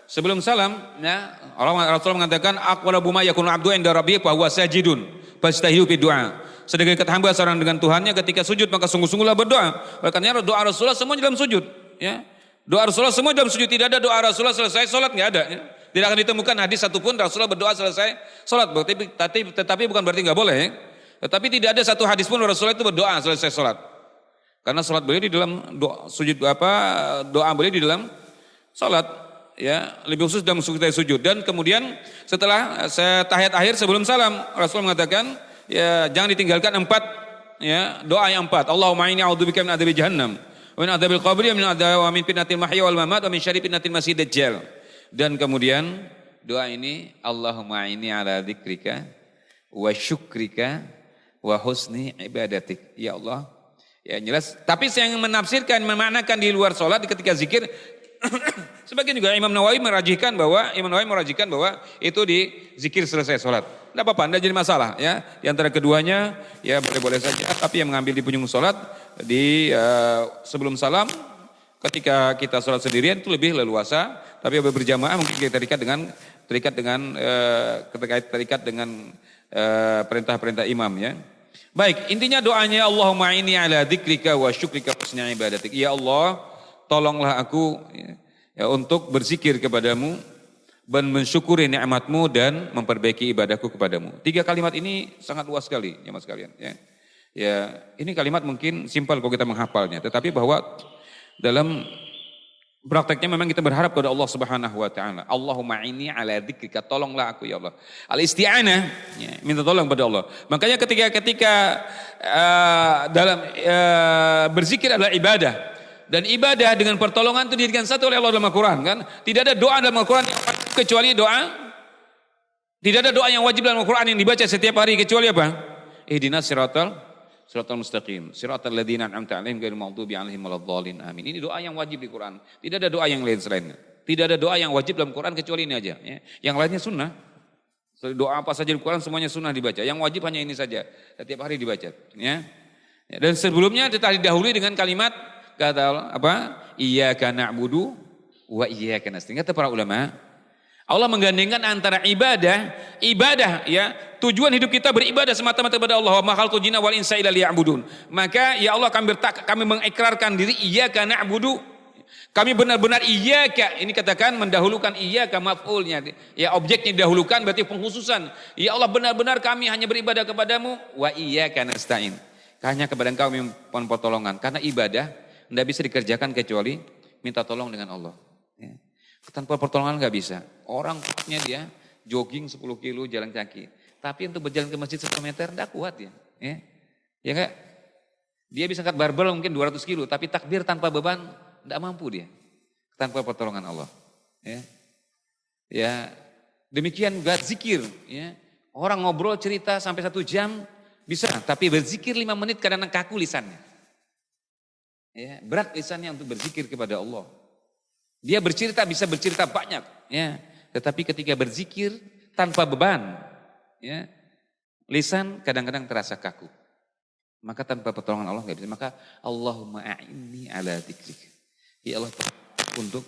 sebelum salam, ya. Rasulullah mengatakan aqrabu ma yakunu abdu inda rabbih fa huwa sajidun fastahiyu fi du'a. Sedekat hamba seorang dengan Tuhannya ketika sujud maka sungguh-sungguhlah berdoa. Makanya doa Rasulullah semua dalam sujud, ya. Doa Rasulullah semua dalam sujud, tidak ada doa Rasulullah selesai salat, enggak ada, ya. Tidak akan ditemukan hadis satupun Rasulullah berdoa selesai salat. Tetapi bukan berarti enggak boleh, ya. Tetapi tidak ada satu hadis pun Rasulullah itu berdoa selesai salat. Karena salat beliau di dalam doa beliau di dalam salat, ya, lebih khusus dalam sujud. Dan kemudian setelah tahiyat akhir sebelum salam, Rasul mengatakan, ya, jangan ditinggalkan 4, ya, doa yang 4. Allahumma inni a'udzubika min adzabi jahannam wa min adzabil qabri wa min fitnatil mahya wal mamat wa min syarri fitnatil masiihid dajjal. Dan kemudian doa ini, Allahumma inni ala dzikrika wa syukrika wa husni ibadatik. Ya Allah, ya jelas. Tapi saya yang menafsirkan, memaknakan di luar sholat ketika zikir, sebagian juga Imam Nawawi merajihkan bahwa itu di zikir selesai sholat. Tidak apa-apa, tidak jadi masalah ya. Di antara keduanya ya boleh-boleh saja. Tapi yang mengambil di penghujung sholat di sebelum salam, ketika kita sholat sendirian itu lebih leluasa. Tapi berjamaah mungkin kita terikat dengan perintah-perintah imam ya. Baik, intinya doanya Allahumma inni ala dzikrika wa syukrika husni ibadatik. Ya Allah, tolonglah aku ya, untuk berzikir kepadamu dan mensyukuri nikmatmu dan memperbaiki ibadahku kepadamu. 3 kalimat ini sangat luas sekali, ya mas kalian. Ya, ya ini kalimat mungkin simpel kalau kita menghafalnya, tetapi bahwa dalam prakteknya memang kita berharap kepada Allah Subhanahu wa taala. Allahumma inni ala dzikrika, tolonglah aku ya Allah. Al-isti'anah, ya, minta tolong pada Allah. Makanya ketika dalam berzikir adalah ibadah. Dan ibadah dengan pertolongan itu dijadikan satu oleh Allah dalam Al-Quran kan. Tidak ada doa dalam Al-Quran yang wajib kecuali doa. Tidak ada doa yang wajib dalam Al-Quran yang dibaca setiap hari kecuali apa? Ihdinas siratal mustaqim. Siratal ladzina an'amta 'alaihim ghairil maghdubi 'alaihim waladdallin. Amin. Ini doa yang wajib di Quran. Tidak ada doa yang lain selainnya. Tidak ada doa yang wajib dalam Quran kecuali ini aja. Ya. Yang lainnya sunnah. Doa apa saja di Quran semuanya sunnah dibaca. Yang wajib hanya ini saja. Setiap hari dibaca. Ya. Dan sebelumnya kita didahului dengan kalimat kata apa? Iyyaka na'budu wa iyyaka nasta'in. Kata para ulama, Allah menggandengkan antara ibadah ya, tujuan hidup kita beribadah semata-mata kepada Allah. Wa ma khalaqul jinna wal insa illa liya'budun. Maka ya Allah kami mengikrarkan diri iyyaka na'budu. Kami benar-benar iyyaka, ini katakan mendahulukan iyyaka maf'ulnya. Ya objeknya didahulukan berarti pengkhususan. Ya Allah benar-benar kami hanya beribadah kepadamu wa iyyaka nasta'in. Hanya kepada Engkau mohon pertolongan. Karena ibadah tidak bisa dikerjakan kecuali minta tolong dengan Allah. Ya. Tanpa pertolongan nggak bisa. Orang kuatnya dia jogging 10 kilo jalan kaki. Tapi untuk berjalan ke masjid 1 meter tidak kuat ya. Ya enggak? Dia bisa angkat barbel mungkin 200 kilo. Tapi takbir tanpa beban tidak mampu dia. Tanpa pertolongan Allah. Ya. Demikian juga zikir. Ya. Orang ngobrol cerita sampai 1 jam bisa. Tapi berzikir 5 menit kadang-kadang kaku lisannya. Ya, berat lisannya untuk berzikir kepada Allah. Dia bisa bercerita banyak, ya. Tetapi ketika berzikir tanpa beban, ya, lisan kadang-kadang terasa kaku. Maka tanpa pertolongan Allah nggak bisa. Maka Allahumma a'inni ala dzikrika. Ya Allah, untuk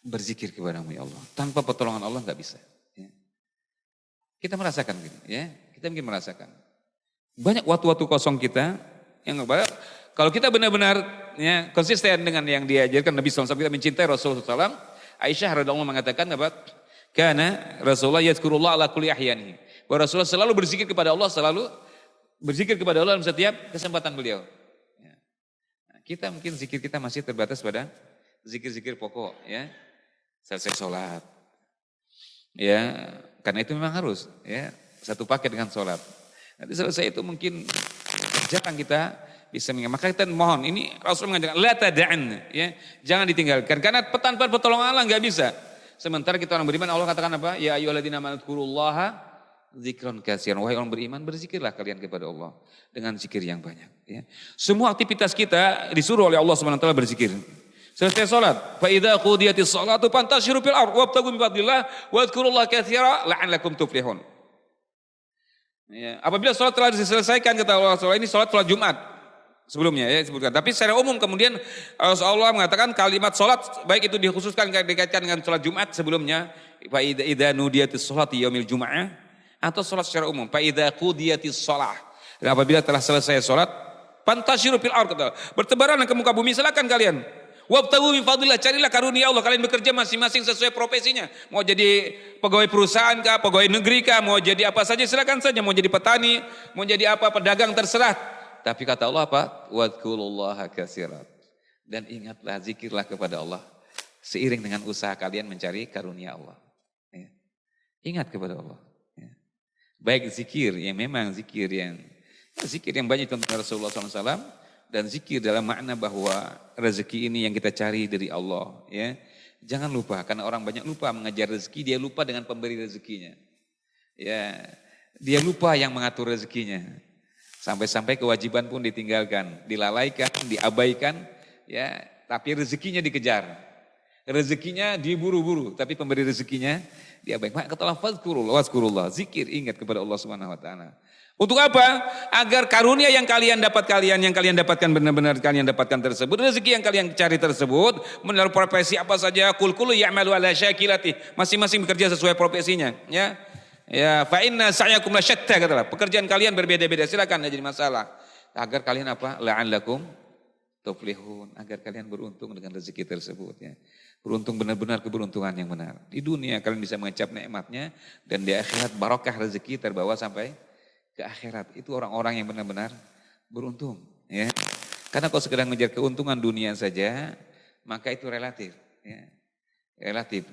berzikir kepadamu ya Allah. Tanpa pertolongan Allah nggak bisa. Ya. Kita merasakan gitu, ya. Kita mungkin merasakan. Banyak waktu-waktu kosong kita yang kalau kita benar-benar ya, konsisten dengan yang diajarkan Nabi SAW, kita mencintai Rasulullah SAW, Aisyah radhiyallahu anha mengatakan apa? Karena Rasulullah yazkurullah ala kulli ahyanihi. Bahwa Rasulullah selalu berzikir kepada Allah, dalam setiap kesempatan beliau. Ya. Nah, kita mungkin zikir kita masih terbatas pada zikir-zikir pokok, ya. Selesai sholat. Ya, karena itu memang harus, ya, satu paket dengan sholat. Nanti selesai itu mungkin jarang kita bisa mengingat. Maka kita mohon, ini Rasul mengatakan la tada'an, ya, jangan ditinggalkan karena tanpa pertolongan Allah enggak bisa. Sementara kita orang beriman, Allah katakan apa? Ya ayyuhalladzina amanu dzkurullaha dzikran katsiran. Wahai orang beriman, berzikirlah kalian kepada Allah dengan zikir yang banyak, ya. Semua aktivitas kita disuruh oleh Allah Subhanahu wa taala berzikir. Selesai salat, fa idza qudiyatis salatu fantashiru fil ardh wabtaghu min fadlillah wadhkurullaha katsiran la'allakum tuflihun. Ya, apabila salat telah diselesaikan kata Allah, ini salat Jumat. Sebelumnya ya disebutkan. Tapi secara umum kemudian Rasulullah mengatakan kalimat sholat baik itu dikhususkan dikaitkan dengan sholat Jumat sebelumnya. Fa idza nudiyatis sholati yaumil jumu'ah atau sholat secara umum. Fa idza qudiyatis shalah. Dan apabila telah selesai sholat, fantashiru fil ardh. Bertebaranlah ke muka bumi, silakan kalian. Wabtaghu min fadlillah, carilah karunia Allah. Kalian bekerja masing-masing sesuai profesinya. Mau jadi pegawai perusahaan kah, pegawai negeri kah, mau jadi apa saja silakan saja. Mau jadi petani, mau jadi apa, pedagang terserah. Tapi kata Allah apa? Wadhkurullaha katsiran. Dan ingatlah, zikirlah kepada Allah seiring dengan usaha kalian mencari karunia Allah. Ya. Ingat kepada Allah. Ya. Baik zikir yang memang zikir yang banyak tentang Rasulullah SAW dan zikir dalam makna bahwa rezeki ini yang kita cari dari Allah. Ya. Jangan lupa, karena orang banyak lupa mengejar rezeki, dia lupa dengan pemberi rezekinya. Ya, dia lupa yang mengatur rezekinya. Sampai-sampai kewajiban pun ditinggalkan, dilalaikan, diabaikan, ya. Tapi rezekinya dikejar, rezekinya diburu-buru, tapi pemberi rezekinya Dia baik. Maka katalah fazkurullah, zikir, ingat kepada Allah Subhanahu wa taala. Untuk apa? Agar karunia yang kalian dapatkan benar-benar kalian dapatkan tersebut, rezeki yang kalian cari tersebut, melalui profesi apa saja, kullu ya'malu ala syakilati, masing-masing bekerja sesuai profesinya, ya. Ya, fa inna sa'yakum lasyatta, katalah. Pekerjaan kalian berbeda-beda, silakan, enggak jadi masalah. Agar kalian apa? La'allakum tuflihun, agar kalian beruntung dengan rezeki tersebut, ya. Beruntung benar-benar keberuntungan yang benar. Di dunia kalian bisa mengecap nikmatnya, dan di akhirat barokah rezeki terbawa sampai ke akhirat. Itu orang-orang yang benar-benar beruntung, ya. Karena kalau sekedar mengejar keuntungan dunia saja, maka itu relatif, ya. Relatif.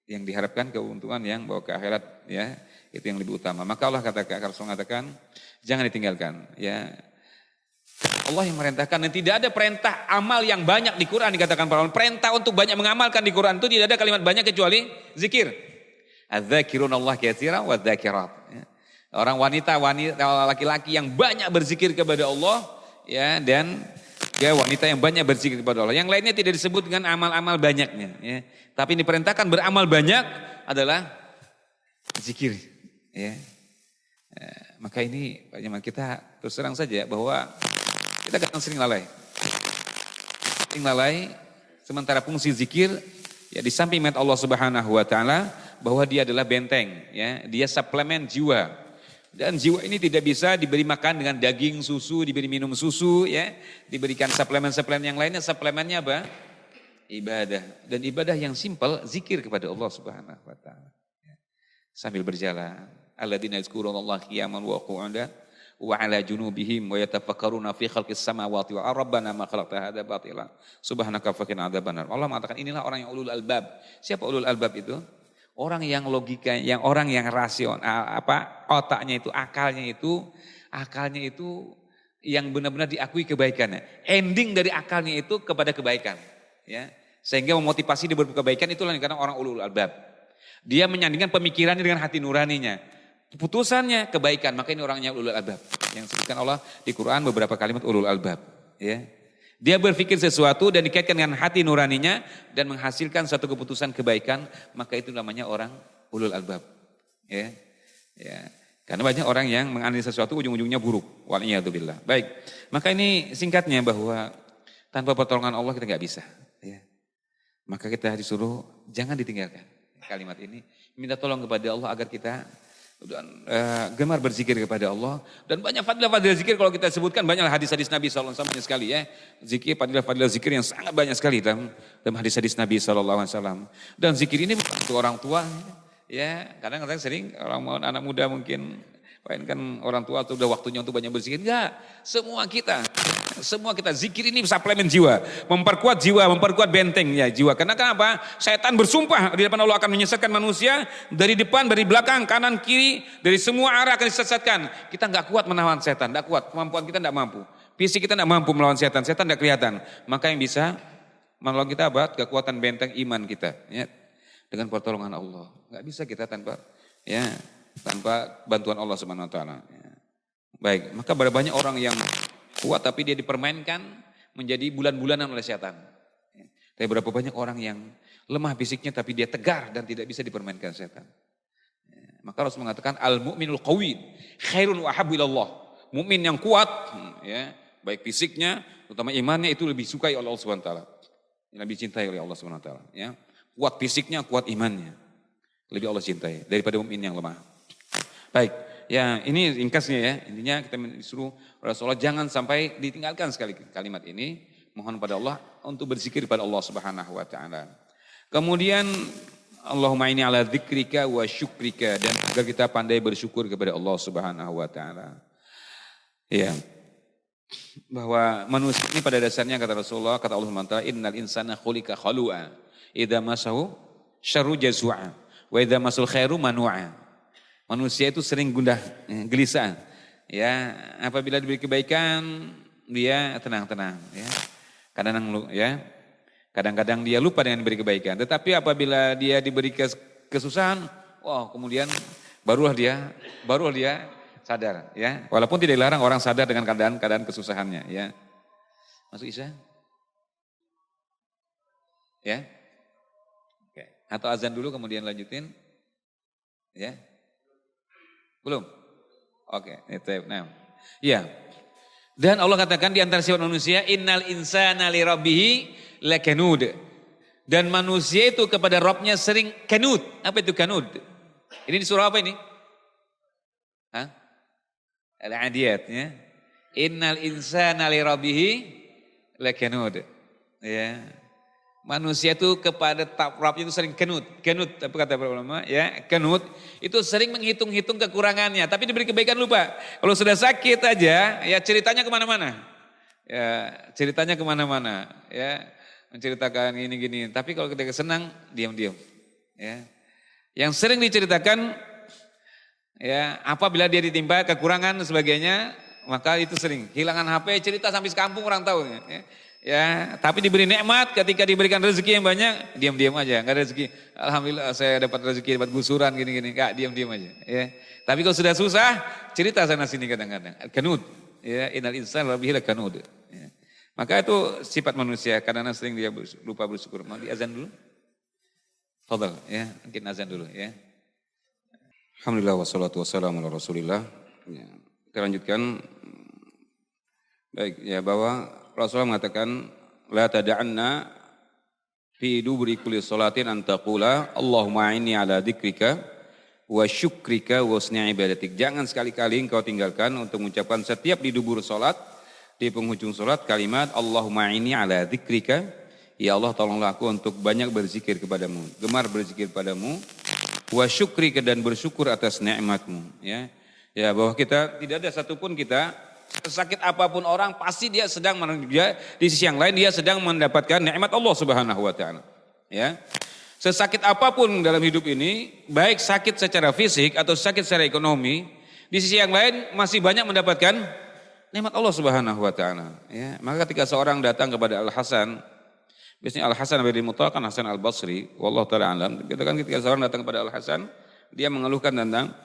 Yang diharapkan keuntungan yang bawa ke akhirat, ya, itu yang lebih utama. Maka Allah katakan, jangan ditinggalkan, ya. Allah yang merintahkan, dan tidak ada perintah amal yang banyak di Quran, dikatakan para ulama. Perintah untuk banyak mengamalkan di Quran itu tidak ada kalimat banyak kecuali zikir. Az-zakirunallah katsiran wa dzakirat. Orang wanita laki-laki yang banyak berzikir kepada Allah, ya, dan ya wanita yang banyak berzikir kepada Allah. Yang lainnya tidak disebut dengan amal-amal banyaknya, ya. Tapi yang diperintahkan beramal banyak adalah zikir, ya. Maka ini kita terus terang saja bahwa kita kadang sering lalai. Sementara fungsi zikir, ya, di samping Allah Subhanahu wa taala bahwa dia adalah benteng, ya, dia suplemen jiwa. Dan jiwa ini tidak bisa diberi makan dengan daging, susu, diberi minum susu, ya, diberikan suplemen-suplemen yang lainnya. Suplemennya apa? Ibadah. Dan ibadah yang simpel, zikir kepada Allah Subhanahu wa taala. Sambil berjalan, alladzina yazkurunallaha qiyaman wa qu'udan wa 'ala junubihim wa yatafakkaruna fi khalqis samawati wal ardi rabbana ma khalaqta hadza batila subhanaka faqina adzabannar. Allah mengatakan inilah orang yang ulul albab. Siapa ulul albab itu? Orang yang logika, orang yang rasional, otaknya itu, akalnya itu yang benar-benar diakui kebaikannya. Ending dari akalnya itu kepada kebaikan, ya. Sehingga memotivasi dia berbuat kebaikan, itulah yang kadang orang ulul albab. Dia menyandingkan pemikirannya dengan hati nuraninya. Putusannya kebaikan, maka ini orangnya ulul albab. Yang disebutkan Allah di Quran beberapa kalimat ulul albab, ya. Dia berpikir sesuatu dan dikaitkan dengan hati nuraninya dan menghasilkan satu keputusan kebaikan, maka itu namanya orang ulul albab, ya. Ya. Karena banyak orang yang menganalisa sesuatu ujung-ujungnya buruk. Waliyadzubillah. Baik. Maka ini singkatnya bahwa tanpa pertolongan Allah kita nggak bisa, ya. Maka kita disuruh jangan ditinggalkan kalimat ini, minta tolong kepada Allah agar kita gemar berzikir kepada Allah. Dan banyak fadilah-fadilah zikir kalau kita sebutkan, banyak hadis-hadis Nabi SAW banyak sekali, ya. Zikir, fadilah-fadilah zikir yang sangat banyak sekali dalam hadis-hadis Nabi SAW. Dan zikir ini bukan untuk orang tua, ya. Kadang-kadang sering anak muda mungkin kan orang tua tuh udah waktunya untuk banyak berzikir. Enggak, semua kita zikir ini suplemen jiwa, memperkuat jiwa, memperkuat benteng, ya, jiwa. Karena kenapa? Setan bersumpah di depan Allah akan menyesatkan manusia dari depan, dari belakang, kanan, kiri, dari semua arah akan disesatkan. Kita enggak kuat menawan setan, enggak kuat, kemampuan kita enggak mampu. Fisik kita enggak mampu melawan setan enggak kelihatan. Maka yang bisa menolong kita apa? Kekuatan benteng iman kita, ya. Dengan pertolongan Allah. Enggak bisa kita tanpa bantuan Allah Subhanahu wa taala, ya. Baik, maka banyak orang yang kuat tapi dia dipermainkan menjadi bulan-bulanan oleh setan. Tapi berapa banyak orang yang lemah fisiknya tapi dia tegar dan tidak bisa dipermainkan setan. Maka Rasul mengatakan al-mu'minul qawi khairun wa habbu ilallah. Mukmin yang kuat, ya, baik fisiknya, terutama imannya itu lebih sukai oleh Allah Subhanahu wa taala. Lebih cintai oleh Allah Subhanahu wa taala, ya. Kuat fisiknya, kuat imannya. Lebih Allah cintai daripada mukmin yang lemah. Baik, ya, ini ringkasnya, ya. Intinya kita disuruh Rasulullah jangan sampai ditinggalkan sekali kalimat ini. Mohon pada Allah untuk berzikir pada Allah Subhanahu wa taala. Kemudian Allahumma inni ala dzikrika wa syukrika, dan agar kita pandai bersyukur kepada Allah Subhanahu wa taala. Ya. Bahwa manusia ini pada dasarnya kata Rasulullah, kata Allah Subhanahu wa taala, innal insana khuliqa khalu'a, idza masahu syarru jazua, wa idza masul khairu manu'a. Manusia itu sering gundah, gelisah, ya. Apabila diberi kebaikan, dia tenang-tenang, ya. Kadang-kadang dia lupa dengan diberi kebaikan. Tetapi apabila dia diberi kesusahan, kemudian barulah dia sadar, ya. Walaupun tidak dilarang orang sadar dengan keadaan kesusahannya, ya. Masuk Isya? Ya. Oke. Atau azan dulu kemudian lanjutin. Ya. Belum? Oke, nah. Ya. Dan Allah katakan di antara sifat manusia, innal insana li rabbihi lakanud. Dan manusia itu kepada Rabbnya sering kanud. Apa itu kanud? Ini di surah apa ini? Hah? Al-Adiyat ya. Innal insana li rabbihi lakanud. Ya. Manusia itu kepada Rabbnya itu sering kenut. Kenut, apa kata para ulama? Ya, kenut itu sering menghitung-hitung kekurangannya, tapi diberi kebaikan lupa. Kalau sudah sakit aja, ya ceritanya kemana-mana. Ya, ceritanya kemana-mana. Ya, menceritakan gini-gini. Tapi kalau ketika senang, diam-diam. Ya, yang sering diceritakan, ya apabila dia ditimpa kekurangan dan sebagainya, maka itu sering. Kehilangan HP, cerita sampai sekampung orang tahu. Ya, tapi diberi nikmat, ketika diberikan rezeki yang banyak, diam-diam aja, enggak ada rezeki. Alhamdulillah saya dapat rezeki, dapat gusuran gini-gini, enggak, diam-diam aja. Ya. Tapi kalau sudah susah, cerita sana sini kadang-kadang. Kanud, ya, innal insana rabbihi lakanud. Ya. Maka itu sifat manusia, kadang-kadang sering dia lupa bersyukur. Mau diazan dulu? Fadhal, ya, mungkin azan dulu, ya. Alhamdulillah wassalatu wassalamu ala Rasulillah. Ya. Kita lanjutkan. Baik, ya bahwa Rasulullah mengatakan la tada'anna fi duburi kulli salatin an taqula Allahumma inni ala dzikrika wa syukrika wa husni ibadatik. Jangan sekali-kali engkau tinggalkan untuk mengucapkan setiap di dubur salat, di penghujung salat kalimat Allahumma inni ala dzikrika, ya Allah tolonglah aku untuk banyak berzikir kepadamu, gemar berzikir padamu, wa syukrika dan bersyukur atas nikmatmu, ya. Ya bahwa kita tidak ada satupun kita sakit apapun orang pasti dia sedang di sisi yang lain dia sedang mendapatkan nikmat Allah Subhanahu wa taala. Ya. Sesakit apapun dalam hidup ini, baik sakit secara fisik atau sakit secara ekonomi, di sisi yang lain masih banyak mendapatkan nikmat Allah Subhanahu wa taala. Ya. Maka ketika seorang datang kepada Al Hasan, biasanya Al Hasan bin Muttaqan Hasan Al Basri, wallahu taala alam, ketika seorang datang kepada Al Hasan, dia mengeluhkan tentang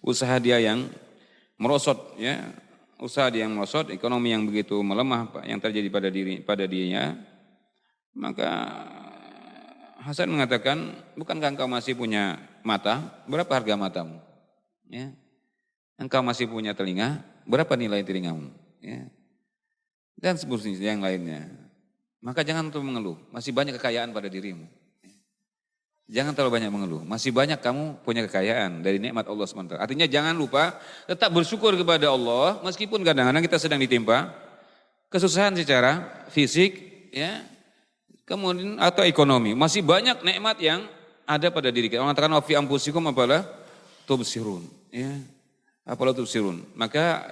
usaha dia yang merosot, ya. Usaha dia yang merosot, ekonomi yang begitu melemah yang terjadi pada dirinya, maka Hasan mengatakan, bukankah engkau masih punya mata? Berapa harga matamu? Ya. Engkau masih punya telinga? Berapa nilai telingamu? Ya. Dan seterusnya yang lainnya. Maka jangan terlalu mengeluh, masih banyak kekayaan pada dirimu. Jangan terlalu banyak mengeluh. Masih banyak kamu punya kekayaan dari nikmat Allah SWT. Artinya jangan lupa tetap bersyukur kepada Allah meskipun kadang-kadang kita sedang ditimpa kesusahan secara fisik, ya, kemudian atau ekonomi. Masih banyak nikmat yang ada pada diri kita. Allah katakan wa fi anfusikum apalah tubsirun, ya. Apalah tubsirun. Maka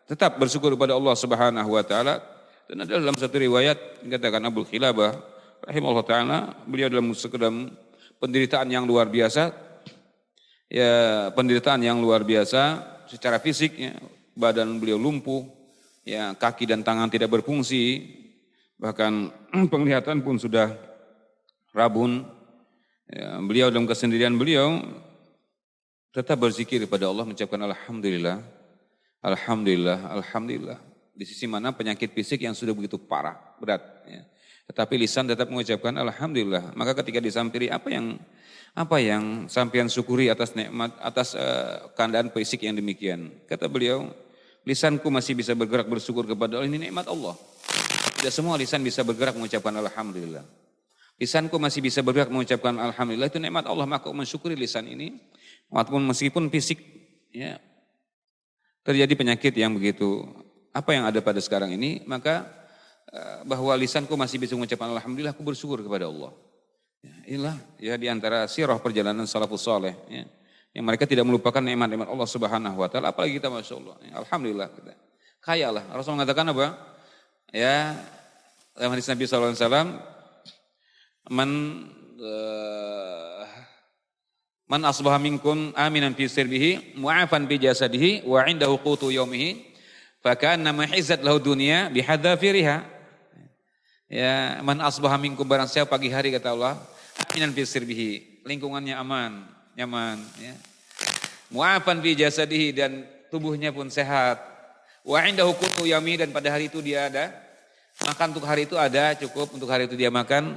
tetap bersyukur kepada Allah Subhanahu wa taala. Dan ada dalam satu riwayat dikatakan Abul Khilabah rahimahullah taala, beliau dalam penderitaan yang luar biasa, ya penderitaan yang luar biasa secara fisik, ya, badan beliau lumpuh, ya kaki dan tangan tidak berfungsi, bahkan penglihatan pun sudah rabun. Ya, beliau dalam kesendirian beliau tetap berzikir kepada Allah, mengucapkan alhamdulillah, alhamdulillah, alhamdulillah. Di sisi mana penyakit fisik yang sudah begitu parah, berat, ya. Tetapi lisan tetap mengucapkan alhamdulillah. Maka ketika disampiri apa yang sampean syukuri atas nikmat, atas keadaan fisik yang demikian. Kata beliau, lisanku masih bisa bergerak bersyukur kepada Allah, ini nikmat Allah. Tidak semua lisan bisa bergerak mengucapkan alhamdulillah. Lisanku masih bisa bergerak mengucapkan alhamdulillah, itu nikmat Allah, maka mensyukuri lisan ini. Meskipun fisik, ya, terjadi penyakit yang begitu apa yang ada pada sekarang ini, maka bahwa lisanku masih bisa mengucapkan alhamdulillah, aku bersyukur kepada Allah. Ya, inilah ya di antara sirah perjalanan salafus saleh, ya, yang mereka tidak melupakan nikmat-nikmat Allah Subhanahu wa taala, apalagi kita masyaallah. Ya, alhamdulillah kita. Kayalah. Rasul mengatakan apa? Ya, dalam hadis Nabi sallallahu alaihi wasallam, man asbaha minkum aminan fi sirbihi mu'afan fi jasadihi wa 'indahu qutu yaumihi fa kana mahizzat lahu dunya bihadzafiriha. Ya, man asbaha minkum, barang siapa pagi hari kata Allah, aminan fi sirbihi, lingkungannya aman, nyaman, ya. Mu'afan fi jasadihi, dan tubuhnya pun sehat. Wa 'indahu qutu yaumihi, dan pada hari itu dia ada makan, untuk hari itu ada cukup, untuk hari itu dia makan.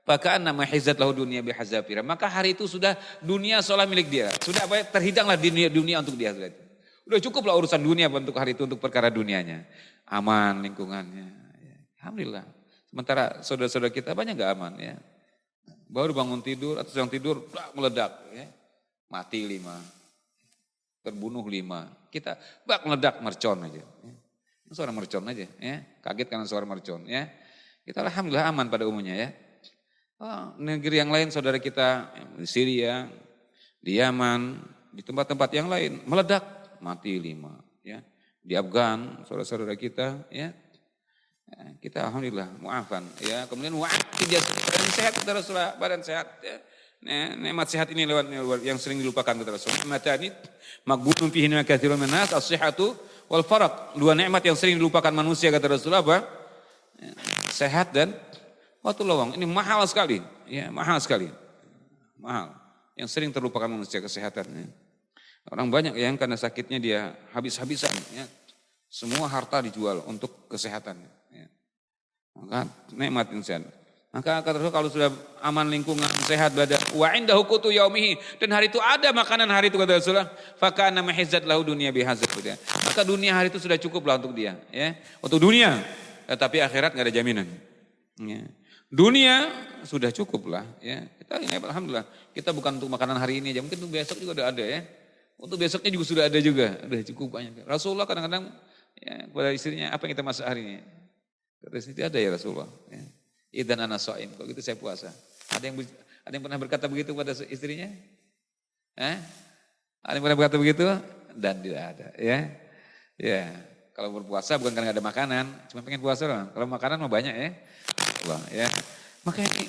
Faka'anna mahizat lahu dunia bihazafira. Maka hari itu sudah dunia seolah milik dia. Sudah apa? Terhidanglah dunia untuk dia. Udah cukuplah urusan dunia untuk hari itu, untuk perkara dunianya. Aman lingkungannya. Alhamdulillah. Sementara saudara-saudara kita banyak gak aman ya. Baru bangun tidur atau sedang tidur meledak ya. Mati 5. Terbunuh 5. Kita meledak mercon aja. Ya. Suara mercon aja ya. Kaget karena suara mercon ya. Kita alhamdulillah aman pada umumnya ya. Oh, negeri yang lain saudara kita di Syria, di Yaman, di tempat-tempat yang lain meledak mati 5 ya. Di Afgan saudara-saudara kita ya. Kita alhamdulillah muafan ya. Kemudian badan sehat kata Rasulullah, badan sehat ya. Nikmat sehat ini lewat yang sering dilupakan kata Rasulullah. Matani maghbunun fihi katsirun minas as-sihhatu wal faraq. Dua nikmat yang sering dilupakan manusia kata Rasulullah apa? Sehat dan waktu lowong. Ini mahal sekali, ya mahal sekali, mahal. Yang sering terlupakan manusia kesehatannya. Orang banyak yang karena sakitnya dia habis-habisan, ya. Semua harta dijual untuk kesehatannya. Ya. Maka nikmat insan. Maka kata Rasul kalau sudah aman lingkungan, sehat badan, wa indahu qutu yaumihi, dan hari itu ada makanan hari itu kata Rasulullah, fakana mahizzat lahu dunya bihazab. Maka dunia hari itu sudah cukuplah untuk dia, ya. Untuk dunia, tetapi akhirat enggak ada jaminan. Ya. Dunia sudah cukup lah ya. Kita ini alhamdulillah. Kita bukan untuk makanan hari ini aja, mungkin untuk besok juga udah ada ya. Untuk besoknya juga sudah ada juga. Udah cukup banyak. Rasulullah kadang-kadang ya, kepada istrinya apa yang kita masak hari ini? Kata istri ada ya Rasulullah. Ya. Idzan ana shaim. Kalau gitu saya puasa. Ada yang pernah berkata begitu kepada istrinya? Ada yang pernah berkata begitu? Dan tidak ada ya. Ya. Kalau berpuasa bukan karena ada makanan, cuma pengen puasa doang. Kalau makanan mah banyak ya. Allah ya. Maka ini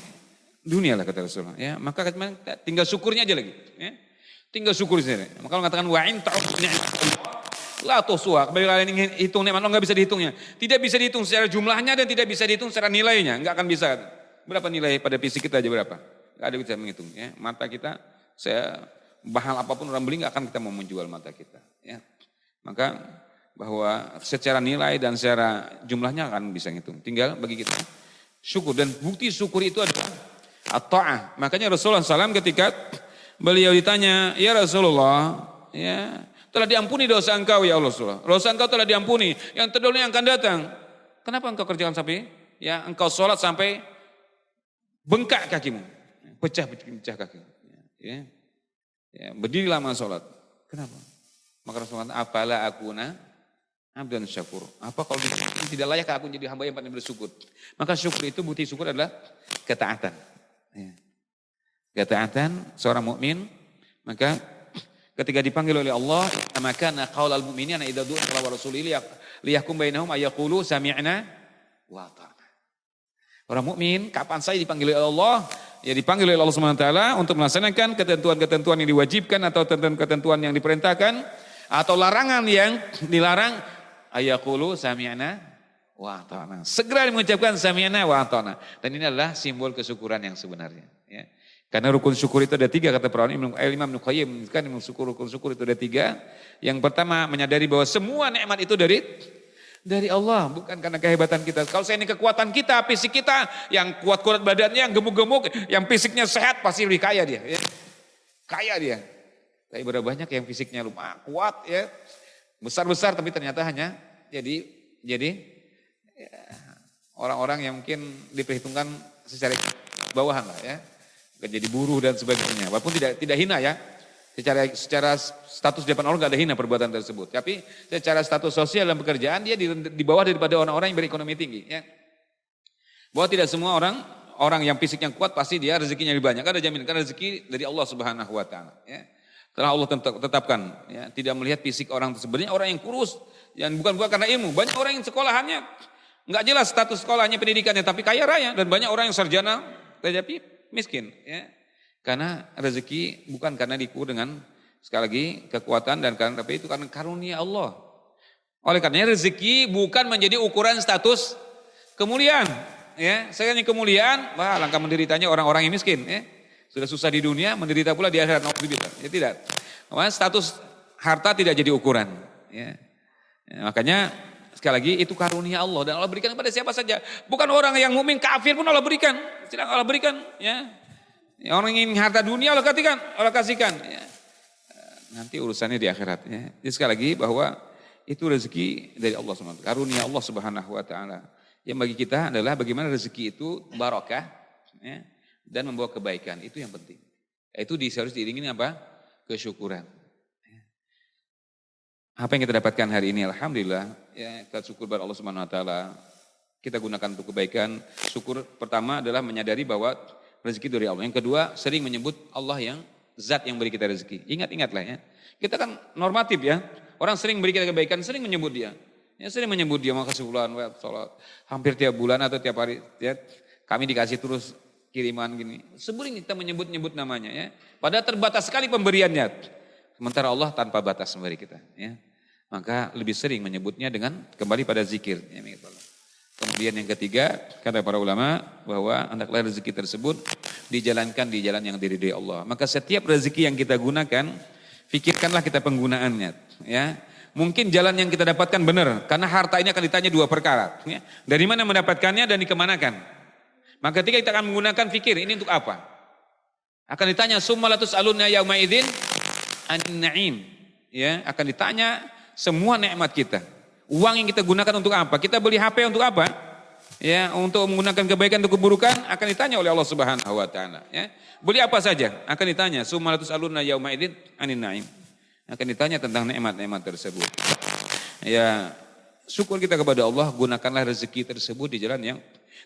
dunia lah kata Rasulullah ya. Maka tinggal syukurnya aja lagi ya. Tinggal syukur sendiri. Maka kalau mengatakan wa in ta'ud la tuhsuha, kembali lagi hitung nikmat enggak bisa dihitungnya. Tidak bisa dihitung secara jumlahnya dan tidak bisa dihitung secara nilainya, enggak akan bisa. Berapa nilai pada fisik kita aja berapa? Enggak ada bisa menghitung ya. Mata kita mahal apapun orang beli enggak akan kita mau menjual mata kita ya. Maka bahwa secara nilai dan secara jumlahnya akan bisa ngitung. Tinggal bagi kita syukur, dan bukti syukur itu adalah at-ta'ah. Makanya Rasulullah SAW ketika beliau ditanya, ya Rasulullah, ya telah diampuni dosa engkau ya Rasulullah. Dosa engkau telah diampuni, yang terdahulu yang akan datang. Kenapa engkau kerjakan sampai, ya engkau sholat sampai bengkak kakimu, pecah kaki. Ya, berdiri lama sholat. Kenapa? Maka Rasulullah, apalah akuna abdan syakur. Apa kalau tidak layak aku jadi hamba yang pandai bersyukur? Maka syukur itu, bukti syukur adalah ketaatan. Ya. Ketaatan seorang mukmin, maka ketika dipanggil oleh Allah, maka qaulal mu'minina idza du'a ila rasulihi liyahkum bainahum ayaqulu sami'na wa ata'na. Orang mukmin kapan saya dipanggil oleh Allah? Ya dipanggil oleh Allah Subhanahu wa taala untuk melaksanakan ketentuan-ketentuan yang diwajibkan atau ketentuan yang diperintahkan atau larangan yang dilarang. Ayaqulu sami'na wa ata'na. Segera mengucapkan sami'na wa ata'na. Dan ini adalah simbol kesyukuran yang sebenarnya. Ya. Karena rukun syukur itu ada 3 kata para Imam Ibnu Qayyim. Kan rukun syukur itu ada 3. Yang pertama menyadari bahwa semua nikmat itu dari Allah, bukan karena kehebatan kita. Kalau saya ini kekuatan kita, fisik kita, yang kuat-kuat badannya, yang gemuk-gemuk, yang fisiknya sehat pasti lebih kaya dia. Ya. Kaya dia. Tapi berapa banyak yang fisiknya lumayan kuat ya. Besar-besar tapi ternyata hanya jadi ya, orang-orang yang mungkin diperhitungkan secara bawahan lah ya. Jadi buruh dan sebagainya. Walaupun tidak hina ya. Secara status di depan Allah enggak ada hina perbuatan tersebut. Tapi secara status sosial dan pekerjaan dia di bawah daripada orang-orang yang berekonomi tinggi ya. Bahwa tidak semua orang yang fisiknya kuat pasti dia rezekinya lebih banyak. Ada jaminan karena rezeki dari Allah Subhanahu wa taala ya. Telah Allah tetapkan ya, tidak melihat fisik orang tersebut. Sebenarnya orang yang kurus yang bukan karena ilmu. Banyak orang yang sekolahannya enggak jelas status sekolahnya, pendidikannya, tapi kaya raya, dan banyak orang yang sarjana tetapi miskin ya. Karena rezeki bukan karena diukur dengan sekali lagi kekuatan dan karena tapi itu karena karunia Allah. Oleh karenanya rezeki bukan menjadi ukuran status kemuliaan ya. Sekali kemuliaan, wah langkah menderitanya orang-orang yang miskin ya. Sudah susah di dunia, menderita pula di akhirat. Ya tidak. Makanya status harta tidak jadi ukuran. Ya. Ya, makanya Sekali lagi itu karunia Allah dan Allah berikan kepada siapa saja. Bukan orang yang mukmin, kafir pun Allah berikan. Silakan Allah berikan, ya. Orang ingin harta dunia Allah kasihkan, ya. Nanti urusannya di akhirat, ya. Jadi sekali lagi bahwa itu rezeki dari Allah SWT. Karunia Allah Subhanahu wa taala. Yang bagi kita adalah bagaimana rezeki itu barokah, ya, dan membawa kebaikan. Itu yang penting. Itu harus diiringi apa? Kesyukuran. Apa yang kita dapatkan hari ini, alhamdulillah, ya, kita syukur kepada Allah Subhanahu wa taala. Kita gunakan untuk kebaikan. Syukur pertama adalah menyadari bahwa rezeki dari Allah. Yang kedua, sering menyebut Allah yang zat yang beri kita rezeki. Ingat-ingatlah, ya. Kita kan normatif, ya. Orang sering beri kita kebaikan, sering menyebut dia. Ya, sering menyebut dia, makasih bulan, sholat. Hampir tiap bulan atau tiap hari, ya, kami dikasih terus kiriman gini. Sering kita menyebut-nyebut namanya, ya. Padahal terbatas sekali pemberiannya. Sementara Allah tanpa batas memberi kita, ya. Maka lebih sering menyebutnya dengan kembali pada zikir. Ya, kemudian yang ketiga, kata para ulama bahwa hendaklah rezeki tersebut dijalankan di jalan yang diridhai Allah. Maka setiap rezeki yang kita gunakan, pikirkanlah kita penggunaannya. Ya, mungkin jalan yang kita dapatkan benar, karena harta ini akan ditanya dua perkara. Ya. Dari mana mendapatkannya dan dikemanakan. Maka ketika kita akan menggunakan fikir, ini untuk apa? Akan ditanya, summa latus'alunna yauma idzin anin na'im. Ya, akan ditanya semua nikmat kita. Uang yang kita gunakan untuk apa? Kita beli HP untuk apa? Ya, untuk menggunakan kebaikan untuk keburukan akan ditanya oleh Allah Subhanahu wa taala, ya. Beli apa saja akan ditanya, summa latus'alunna yauma idzin anin na'im. Akan ditanya tentang nikmat-nikmat tersebut. Ya, syukur kita kepada Allah, gunakanlah rezeki tersebut di jalan yang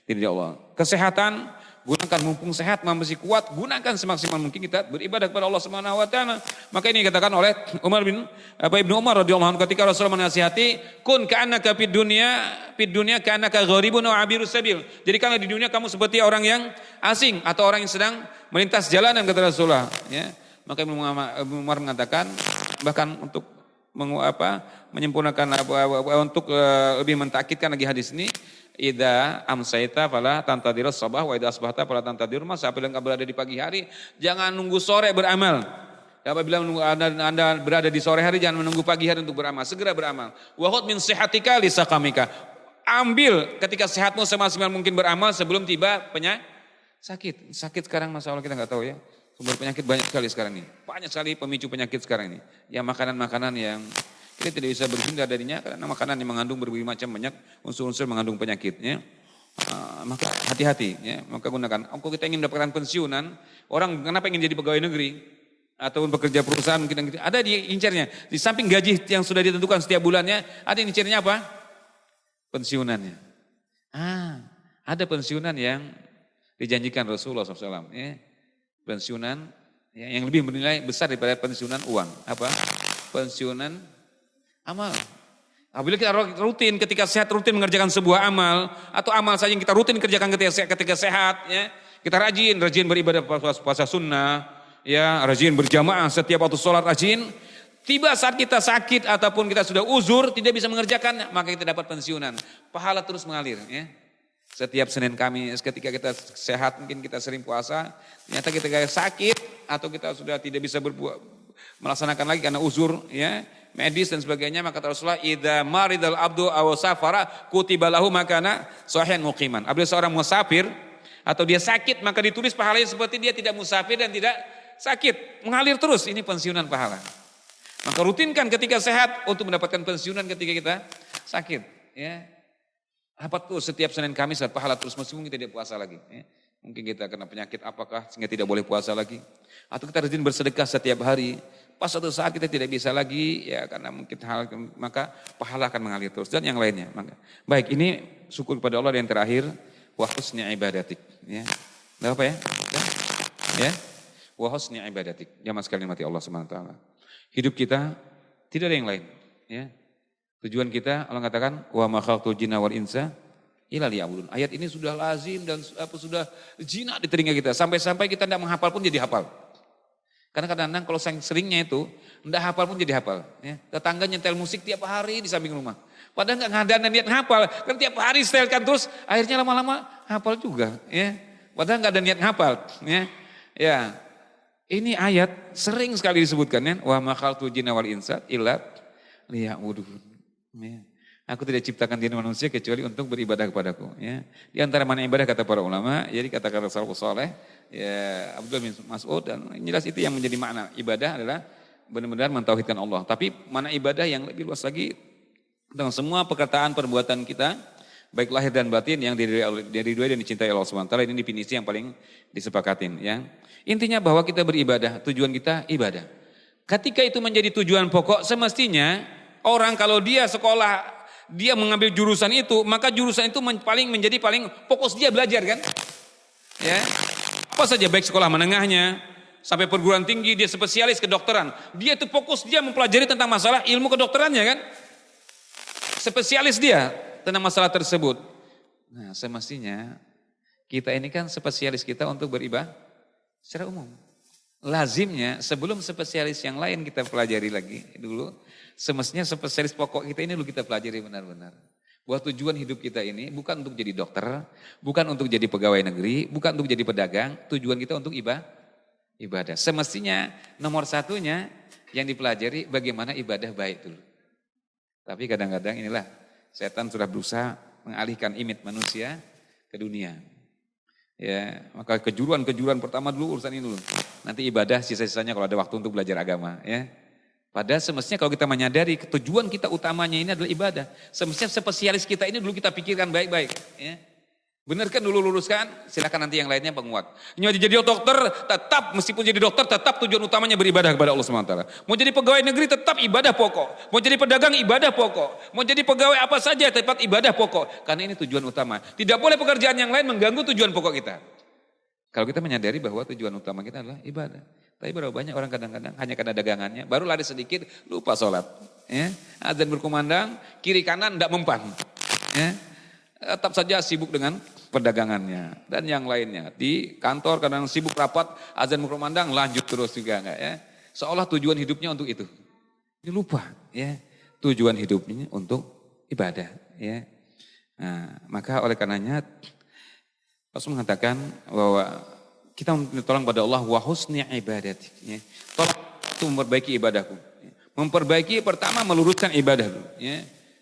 diridhai Allah. Kesehatan, gunakan mumpung sehat, masih kuat, gunakan semaksimal mungkin kita beribadah kepada Allah Subhanahu wa taala. Maka ini dikatakan oleh Ibnu Umar radhiyallahu anhu ketika Rasulullah menasihati, kun ka'annaka fid dunya ka'annaka gharibun aw abirus sabil. Jadi kalau di dunia kamu seperti orang yang asing atau orang yang sedang melintas jalanan, kata Rasulullah, ya. Maka Ibnu Umar mengatakan bahkan untuk menyempurnakan untuk lebih mentakkidkan lagi hadis ini, idza amsayta fala tantadirus sabah wa idza asbahta fala tantadirul masa. Apabila engkau berada di pagi hari, jangan nunggu sore beramal. Apabila Anda berada di sore hari, jangan menunggu pagi hari untuk beramal, segera beramal. Wa khudh min sihatika li saqamika. Ambil ketika sehatmu semaksimal mungkin beramal sebelum tiba sakit. Sakit sekarang masalah kita enggak tahu, ya. Sumber penyakit banyak sekali sekarang ini. Banyak sekali pemicu penyakit sekarang ini. Ya, makanan-makanan yang kita tidak bisa berhindar darinya karena makanan yang mengandung berbagai macam banyak unsur-unsur mengandung penyakitnya. Maka hati-hati, ya. Maka gunakan. Kalau kita ingin mendapatkan pensiunan, orang kenapa ingin jadi pegawai negeri ataupun bekerja perusahaan mungkin ada di incernya. Di samping gaji yang sudah ditentukan setiap bulannya, ada yang incernya apa? Pensiunannya. Ada pensiunan yang dijanjikan Rasulullah SAW, ya. Pensiunan, ya, yang lebih bernilai besar daripada pensiunan uang. Apa? Pensiunan amal. Apabila kita rutin ketika sehat rutin mengerjakan sebuah amal atau amal saja yang kita rutin kerjakan ketika sehat, ya, kita rajin beribadah puasa sunnah, ya, rajin berjamaah setiap waktu sholat rajin. Tiba saat kita sakit ataupun kita sudah uzur tidak bisa mengerjakan, maka kita dapat pensiunan. Pahala terus mengalir, ya. Setiap Senin Kamis ketika kita sehat mungkin kita sering puasa, ternyata kita sakit atau kita sudah tidak bisa melaksanakan lagi karena uzur, ya, medis dan sebagainya, maka Rasulullah idza maridal abdu aw safara kutiba lahu makana sahihan muqiman. Apabila seorang musafir atau dia sakit maka ditulis pahalanya seperti dia tidak musafir dan tidak sakit, mengalir terus, ini pensiunan pahala. Maka rutinkan ketika sehat untuk mendapatkan pensiunan ketika kita sakit, ya. Apa tuh setiap Senin Kamis saat pahala terus meskipun kita tidak puasa lagi, ya. Mungkin kita kena penyakit apakah sehingga tidak boleh puasa lagi, atau kita rajin bersedekah setiap hari. Pas suatu saat kita tidak bisa lagi, ya, karena mungkin hal, maka pahala akan mengalir terus dan yang lainnya. Maka, baik, ini syukur kepada Allah. Dan yang terakhir, wa husni ibadatik, ya. Apa ya? Ya. Wa husni ibadatik. Jamaah sekalian mati Allah Subhanahu wa taala. Hidup kita tidak ada yang lain, ya. Tujuan kita, Allah katakan, wa ma khalaqtul jinna wal insa illa liya'budun. Ayat ini sudah lazim dan sudah jinak di telinga kita. Sampai-sampai kita tidak menghafal pun jadi hafal. Karena kadang-kadang kalau seringnya itu, tidak hafal pun jadi hafal. Ya. Tetangga nyetel musik tiap hari di samping rumah. Padahal nggak ada niat hafal. Kan tiap hari setelkan terus, akhirnya lama-lama hafal juga. Ya. Padahal nggak ada niat hafal. Ya. Ya. Ini ayat sering sekali disebutkan, ya. Wa ma khalaqtul jinna wal insa illa liya'budun. Ya. Aku tidak ciptakan diri manusia kecuali untuk beribadah kepadaku. Ya. Di antara mana ibadah kata para ulama, jadi kata-kata salafus saleh, ya Abdullah bin Mas'ud dan jelas itu yang menjadi makna ibadah adalah benar-benar mentauhidkan Allah. Tapi mana ibadah yang lebih luas lagi tentang semua perkataan perbuatan kita, baik lahir dan batin yang dari dua dan dicintai Allah SWT. Ini definisi yang paling disepakatin. Ya. Intinya bahwa kita beribadah, tujuan kita ibadah. Ketika itu menjadi tujuan pokok, semestinya orang kalau dia sekolah dia mengambil jurusan itu, maka jurusan itu menjadi paling fokus dia belajar kan? Ya. Apa saja baik sekolah menengahnya sampai perguruan tinggi dia spesialis kedokteran. Dia itu fokus dia mempelajari tentang masalah ilmu kedokterannya kan? Spesialis dia tentang masalah tersebut. Nah, semestinya kita ini kan spesialis kita untuk beribadah secara umum. Lazimnya sebelum spesialis yang lain kita pelajari lagi dulu, semestinya spesialis pokok kita ini dulu kita pelajari benar-benar. Bahwa tujuan hidup kita ini bukan untuk jadi dokter, bukan untuk jadi pegawai negeri, bukan untuk jadi pedagang, tujuan kita untuk ibadah. Semestinya nomor satunya yang dipelajari bagaimana ibadah baik dulu. Tapi kadang-kadang inilah setan sudah berusaha mengalihkan image manusia ke dunia. Ya, maka kejuruan pertama dulu urusan ini dulu. Nanti ibadah sisa-sisanya kalau ada waktu untuk belajar agama, ya. Padahal semestinya kalau kita menyadari tujuan kita utamanya ini adalah ibadah. Semestinya spesialis kita ini dulu kita pikirkan baik-baik, ya. Benarkan dulu luruskan, silakan nanti yang lainnya penguat. Jadi dokter, tetap meskipun jadi dokter tetap tujuan utamanya beribadah kepada Allah SWT. Mau jadi pegawai negeri tetap ibadah pokok. Mau jadi pedagang ibadah pokok. Mau jadi pegawai apa saja tetap ibadah pokok. Karena ini tujuan utama. Tidak boleh pekerjaan yang lain mengganggu tujuan pokok kita. Kalau kita menyadari bahwa tujuan utama kita adalah ibadah. Tapi berapa banyak orang kadang-kadang hanya karena dagangannya, baru lari sedikit lupa sholat. Ya. Azan berkumandang, kiri kanan tidak mempan. Ya. Tetap saja sibuk dengan perdagangannya dan yang lainnya. Di kantor kadang sibuk rapat, azan berkumandang lanjut terus juga enggak ya. Seolah tujuan hidupnya untuk itu. Ini lupa ya. Tujuan hidupnya untuk ibadah ya. Nah, maka oleh karenanya Rasul mengatakan bahwa kita tolong pada Allah wa husni ibadati ya. Tolong itu memperbaiki ibadahku. Memperbaiki pertama meluruskan ibadah dulu ya.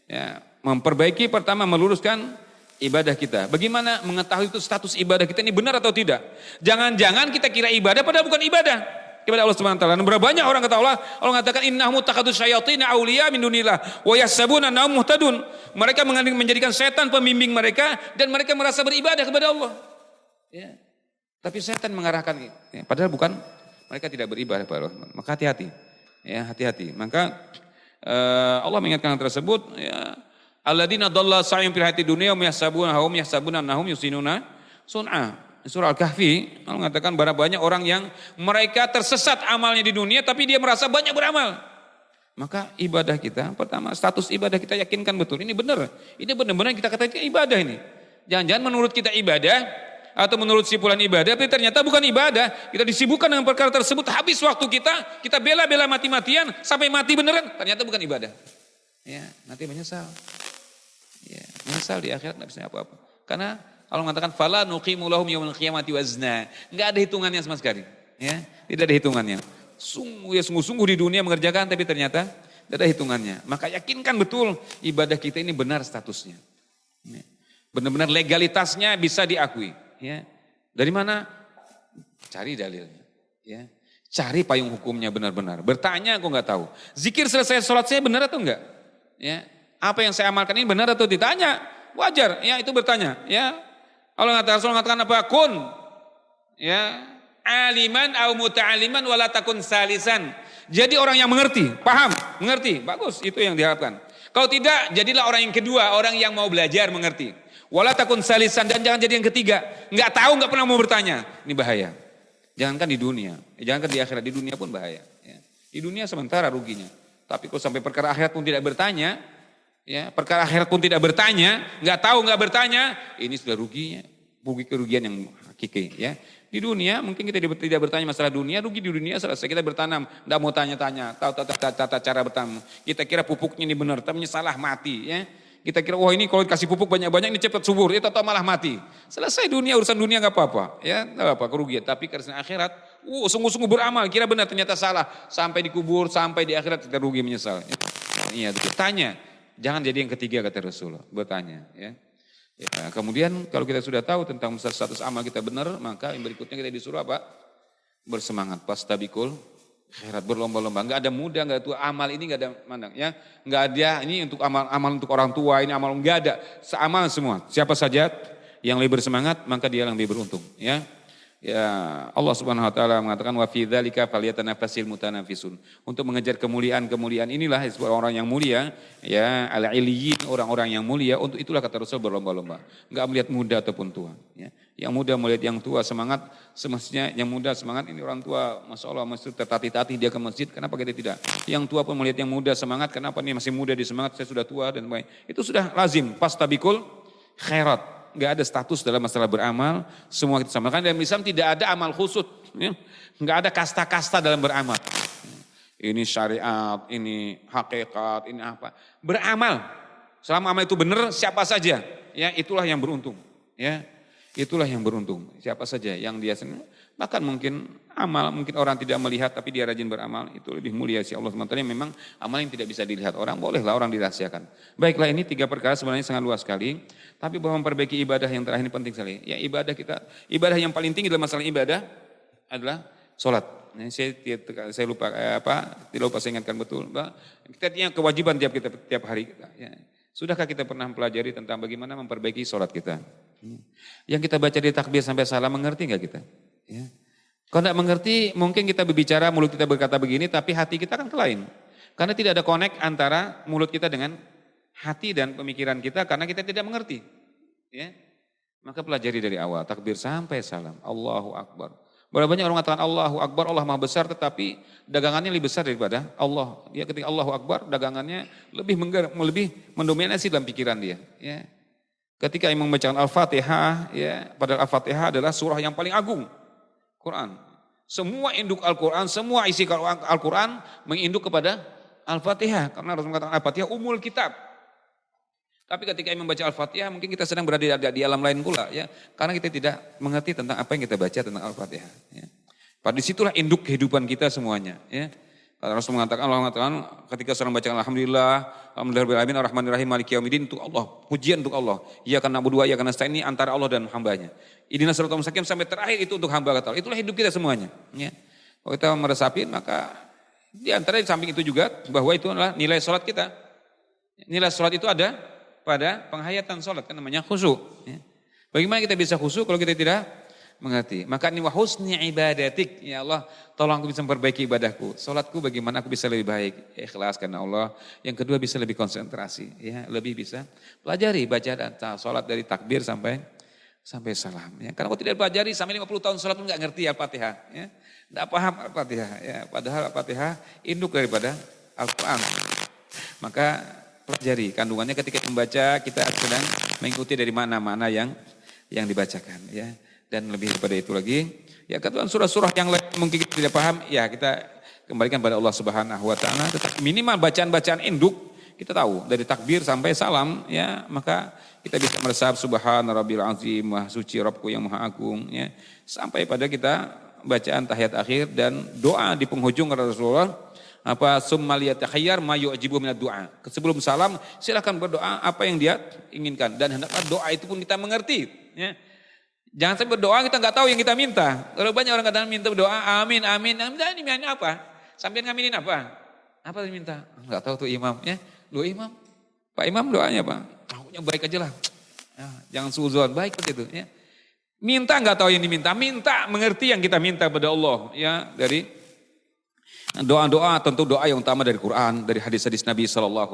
Ya, memperbaiki pertama meluruskan ibadah kita. Bagaimana mengetahui itu status ibadah kita ini benar atau tidak? Jangan-jangan kita kira ibadah padahal bukan ibadah kepada Allah Subhanahu wa taala. Berapa banyak orang kata Allah mengatakan innahum takhadus syayatin auliya min dunillah wa yahsabuna annahum muhtadun. Mereka menjadikan setan pembimbing mereka dan mereka merasa beribadah kepada Allah. Ya. Tapi setan mengarahkan ya, padahal bukan, mereka tidak beribadah kepada Allah. Maka hati-hati. Ya, hati-hati. Maka Allah mengingatkan hal tersebut ya. Alladzina dhalla sa'yuhum fil hayatid dunya wa yahsabuna annahum yusinuna sun'a. Surah Al-Kahfi Allah mengatakan berapa banyak orang yang mereka tersesat amalnya di dunia tapi dia merasa banyak beramal. Maka ibadah kita pertama status ibadah kita yakinkan betul ini benar. Ini benar-benar kita katakan ibadah ini. Jangan-jangan menurut kita ibadah atau menurut simpulan ibadah tapi ternyata bukan ibadah. Kita disibukkan dengan perkara tersebut, habis waktu kita bela-bela mati-matian sampai mati beneran, ternyata bukan ibadah. Ya, nanti menyesal. Ya, menyesal di akhirat tidak bisa apa-apa. Karena Allah mengatakan fala nuqimu lahum yaumil qiyamati wazna. Enggak ada hitungannya sama sekali. Ya, tidak ada hitungannya. Sungguh-sungguh di dunia mengerjakan tapi ternyata tidak ada hitungannya. Maka yakinkan betul ibadah kita ini benar statusnya. Ya. Benar-benar legalitasnya bisa diakui. Ya. Dari mana? Cari dalilnya. Ya. Cari payung hukumnya benar-benar. Bertanya kok nggak tahu. Zikir selesai sholat saya benar atau enggak? Ya. Apa yang saya amalkan ini benar atau ditanya? Wajar, ya itu bertanya. Ya, Allah mengatakan apa? Kun, ya, aliman au muta'aliman wala takun salisan. Jadi orang yang mengerti, paham, mengerti, bagus. Itu yang diharapkan. Kalau tidak, jadilah orang yang kedua, orang yang mau belajar mengerti. Wala takun salisan dan jangan jadi yang ketiga. Enggak tahu, enggak pernah mau bertanya. Ini bahaya. Jangankan di dunia, jangankan di akhirat, di dunia pun bahaya. Ya. Di dunia sementara ruginya. Tapi kalau sampai perkara akhirat pun tidak bertanya, ya, perkara akhirat pun tidak bertanya, nggak tahu, nggak bertanya, ini sudah ruginya, rugi kerugian yang hakiki. Ya, di dunia mungkin kita tidak bertanya masalah dunia, rugi di dunia selesai kita bertanam, nggak mau tanya-tanya, tahu tata cara bertanam. Kita kira pupuknya ini benar, tapi salah mati. Ya, kita kira wah ini kalau dikasih pupuk banyak-banyak ini cepat subur, itu atau malah mati. Selesai dunia, urusan dunia nggak apa-apa, ya nggak apa kerugian. Tapi karena akhirat, sungguh-sungguh beramal, kira benar ternyata salah, sampai dikubur, sampai di akhirat kita rugi menyesal. Iya, tanya. jangan jadi yang ketiga kata Rasulullah, bertanya ya. Ya, kemudian kalau kita sudah tahu tentang status amal kita benar, maka yang berikutnya kita disuruh apa? Bersemangat, pastabikul khairat, berlomba-lomba. Enggak ada muda, enggak tua, amal ini enggak ada mandang ya. Enggak ada ini untuk amal untuk orang tua, ini amal enggak ada. Seamal semua. Siapa saja yang lebih bersemangat, maka dia yang lebih beruntung ya. Ya, Allah Subhanahu wa taala mengatakan wa fi dzalika falyatanafasil mutanafisun. Untuk mengejar kemuliaan-kemuliaan inilah orang yang mulia, ya, al-iliyyin, orang-orang yang mulia, untuk itulah kata Rasul berlomba-lomba. Enggak melihat muda ataupun tua, ya. Yang muda melihat yang tua semangat, semestinya yang muda semangat, ini orang tua Masya Allah masih tertatih-tatih dia ke masjid, kenapa kita tidak? Yang tua pun melihat yang muda semangat, kenapa nih masih muda di semangat, saya sudah tua dan baik. Itu sudah lazim, pastabikul khairat. Enggak ada status dalam masalah beramal, semua kita sama. Kan dalam Islam tidak ada amal khusus, ya. Enggak ada kasta-kasta dalam beramal. Ini syariat, ini hakikat, ini apa. Beramal, selama amal itu benar, siapa saja, ya itulah yang beruntung. Ya, itulah yang beruntung. Siapa saja yang dia senang, bahkan mungkin amal, mungkin orang tidak melihat tapi dia rajin beramal, itu lebih mulia si Allah SWT. Memang amal yang tidak bisa dilihat orang, bolehlah orang dirahasiakan. Baiklah, ini 3 perkara sebenarnya sangat luas sekali, tapi bahwa memperbaiki ibadah yang terakhir ini penting sekali. Ya, ibadah yang paling tinggi dalam masalah ibadah adalah sholat. Nah, saya lupa tidak lupa saya ingatkan betul. Kita punya kewajiban tiap hari kita. Ya. Sudahkah kita pernah mempelajari tentang bagaimana memperbaiki sholat kita? Yang kita baca di takbir sampai salam, mengerti nggak kita? Ya. Kalau tidak mengerti, mungkin kita berbicara, mulut kita berkata begini, tapi hati kita kan lain. Karena tidak ada connect antara mulut kita dengan hati dan pemikiran kita, karena kita tidak mengerti. Ya. Maka pelajari dari awal, takbir sampai salam, Allahu Akbar. Berapa banyak orang mengatakan Allahu Akbar, Allah Maha Besar, tetapi dagangannya lebih besar daripada Allah. Dia ketika Allahu Akbar, dagangannya lebih mendominasi dalam pikiran dia. Ya. Ketika imam membacakan Al-Fatihah, ya, padahal Al-Fatihah adalah surah yang paling agung, Quran. Semua induk Al-Quran, semua isi Al-Quran menginduk kepada Al-Fatihah. Karena Rasul mengatakan Al-Fatihah umul kitab. Tapi ketika imam membaca Al-Fatihah, mungkin kita sedang berada di alam lain pula, ya, karena kita tidak mengerti tentang apa yang kita baca tentang Al-Fatihah. Ya. Pada disitulah induk kehidupan kita semuanya. Ya. Karena Rasul mengatakan, Allah mengatakan, ketika seorang baca Alhamdulillahirobbilalamin arrahmanirrahim maliki yaumiddin, untuk Allah, pujian untuk Allah. Iyyaka na'budu wa iyyaka nasta'in, ini antara Allah dan hambanya. Ihdinas siratal mustaqim sampai terakhir itu untuk hamba kata Allah. Itulah hidup kita semuanya. Ya. Kalau kita meresapin, maka di antara di samping itu juga bahwa itu adalah nilai sholat kita. Nilai sholat itu ada pada penghayatan sholat, kan namanya khusyuk. Ya. Bagaimana kita bisa khusyuk kalau kita tidak mengerti? Maka ini wa husni ibadatik, ya Allah, tolong aku bisa memperbaiki ibadahku. Sholatku bagaimana aku bisa lebih baik, ikhlas karena Allah. Yang kedua bisa lebih konsentrasi, ya, lebih bisa pelajari baca dan sholat dari takbir sampai salam. Ya. Karena aku tidak pelajari sampai 50 tahun sholat pun nggak ngerti Al-Fatihah, ya, nggak paham Al-Fatihah. Ya. Padahal Al-Fatihah induk daripada Al-Quran. Maka pelajari kandungannya, ketika membaca kita sedang mengikuti dari mana-mana yang dibacakan, ya. Dan lebih daripada itu lagi, ya, ketuan surah-surah yang lain mungkin kita tidak paham, ya kita kembalikan pada Allah Subhanahu wa taala. Tetapi minimal bacaan-bacaan induk kita tahu dari takbir sampai salam, ya, maka kita bisa meresap subhana rabbil azim, maha suci Rabbku yang maha agung, ya, sampai pada kita bacaan tahiyat akhir dan doa di penghujung Rasulullah. Summal yatakhayyar ma yu'jibu minad du'a. Sebelum salam silakan berdoa apa yang dia inginkan, dan hendaklah doa itu pun kita mengerti, ya. Jangan sampai berdoa kita enggak tahu yang kita minta. Kalau banyak orang kadang minta berdoa amin amin, ini apa? Sampai ngaminin apa? Apa yang minta? Enggak tahu tuh imam, ya. Lu imam, Pak Imam doanya Pak, tahunya baik aja lah. Ya, jangan suudzon, baik seperti itu, ya. Minta enggak tahu yang diminta, minta mengerti yang kita minta pada Allah, ya, dari doa-doa, tentu doa yang utama dari Quran, dari hadis-hadis Nabi SAW,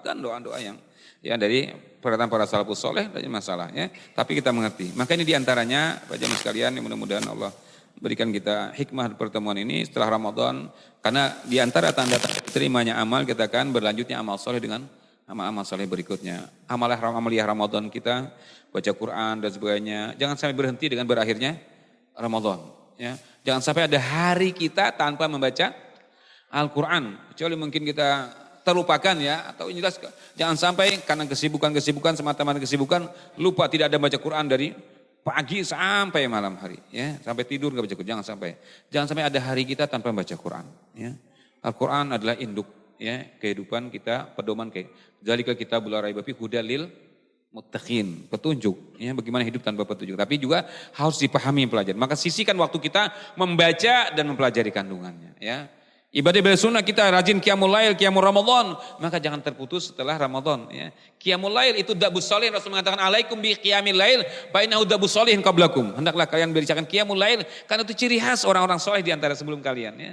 dan doa-doa yang, ya, dari perkataan para salafus soleh, dari masalahnya. Tapi kita mengerti. Maka ini diantaranya, Pak Jamaah sekalian, mudah-mudahan Allah berikan kita hikmah pertemuan ini setelah Ramadan. Karena diantara tanda-tanda terimanya amal, kita akan berlanjutnya amal soleh dengan amal-amal soleh berikutnya. Amaliyah Ramadan kita, baca Quran dan sebagainya. Jangan sampai berhenti dengan berakhirnya Ramadan. Ya, jangan sampai ada hari kita tanpa membaca Al-Quran, kecuali mungkin kita terlupakan, ya, atau jelas jangan sampai karena kesibukan semata-mata kesibukan lupa tidak ada baca Quran dari pagi sampai malam hari, ya, sampai tidur nggak baca Quran. Jangan sampai ada hari kita tanpa membaca Quran, ya. Al-Quran adalah induk ya kehidupan kita, pedoman kayak zalika kitabul la raiba fihi hudal lil muttaqin, petunjuk ya bagaimana hidup tanpa petunjuk, tapi juga harus dipahami pelajaran. Maka sisihkan waktu kita membaca dan mempelajari kandungannya ya. Ibadah sunnah kita rajin qiyamul lail, qiyamul ramadan, maka jangan terputus setelah Ramadan ya. Qiyamul lail itu dabus sholihin, Rasul mengatakan alaikum bi qiyamil lail fa innahu dabus sholihin qablakum. Hendaklah kalian berikan qiyamul lail karena itu ciri khas orang-orang soleh di antara sebelum kalian ya.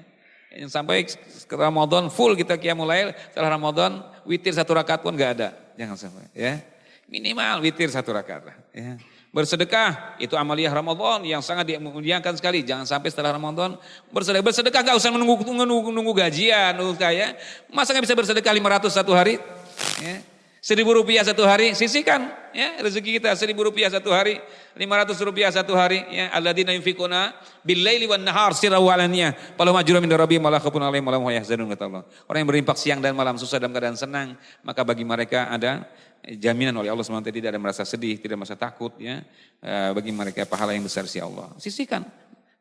Yang sampai ke Ramadan full kita qiyamul lail, setelah Ramadan witir 1 rakaat pun enggak ada. Jangan sampai ya. Minimal witir 1 rakaat lah ya. Bersedekah itu amaliyah Ramadan yang sangat dimuliakan sekali. Jangan sampai setelah Ramadan bersedekah gak usah menunggu gajian, kaya. Masa gak bisa bersedekah 500 satu hari? Ya. 1.000 rupiah satu hari, sisihkan ya rezeki kita 1.000 rupiah satu hari, 500 rupiah satu hari ya. Alladzina yunfikuna bil-laili wan-nahar sirran wa alaniyah falahum ajrun min rabbihim wa la khaufun 'alaihim wa la hum yahzanun kata Allah. Orang yang berinfak siang dan malam susah dalam keadaan senang, maka bagi mereka ada jaminan oleh Allah SWT, tidak ada merasa sedih, tidak merasa takut ya. Bagi mereka pahala yang besar si Allah. Sisihkan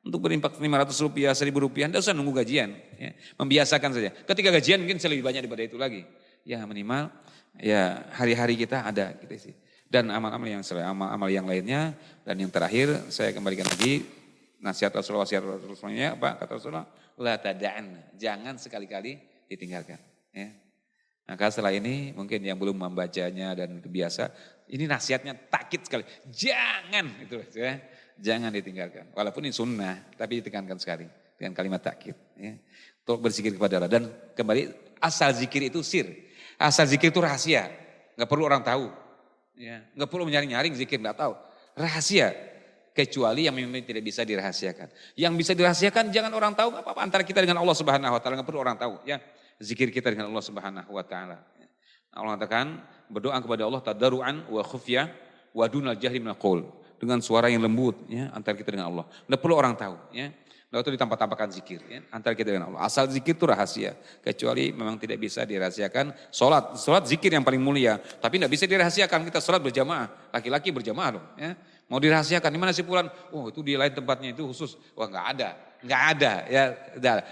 untuk berinfak 500 rupiah, 1.000 rupiah, tidak usah nunggu gajian ya. Membiasakan saja. Ketika gajian mungkin lebih banyak daripada itu lagi. Ya minimal ya hari-hari kita ada gitu sih. Dan amal-amal yang selain amal-amal yang lainnya. Dan yang terakhir saya kembalikan lagi nasihat Rasulullah apa kata Rasulullah, la tada'an, jangan sekali-kali ditinggalkan ya. Maka setelah ini mungkin yang belum membacanya dan biasa, ini nasihatnya takkid sekali, jangan itu ya, jangan ditinggalkan. Walaupun ini sunnah, tapi ditekankan sekali dengan kalimat takkid ya. Untuk berzikir kepada Allah. Dan kembali asal zikir itu sir, asal zikir itu rahasia, nggak perlu orang tahu, ya, nggak perlu nyari-nyari zikir nggak tahu, rahasia. Kecuali yang memang tidak bisa dirahasiakan. Yang bisa dirahasiakan jangan orang tahu, apa-apa antara kita dengan Allah Subhanahu Wa Taala, nggak perlu orang tahu ya. Zikir kita dengan Allah Subhanahu Wa Taala. Allah katakan berdoa kepada Allah tadarruan wa khufyah wa dunal jahri minal qaul, dengan suara yang lembut ya antara kita dengan Allah. Tidak perlu orang tahu ya. Lalu itu ditambah-tambahkan zikir ya antara kita dengan Allah. Asal zikir itu rahasia, kecuali memang tidak bisa dirahasiakan. Salat zikir yang paling mulia, tapi tidak bisa dirahasiakan. Kita salat berjamaah, laki-laki berjamaah loh ya. Mau dirahasiakan di mana sih Fulan? Oh itu di lain tempatnya itu khusus. Wah nggak ada ya.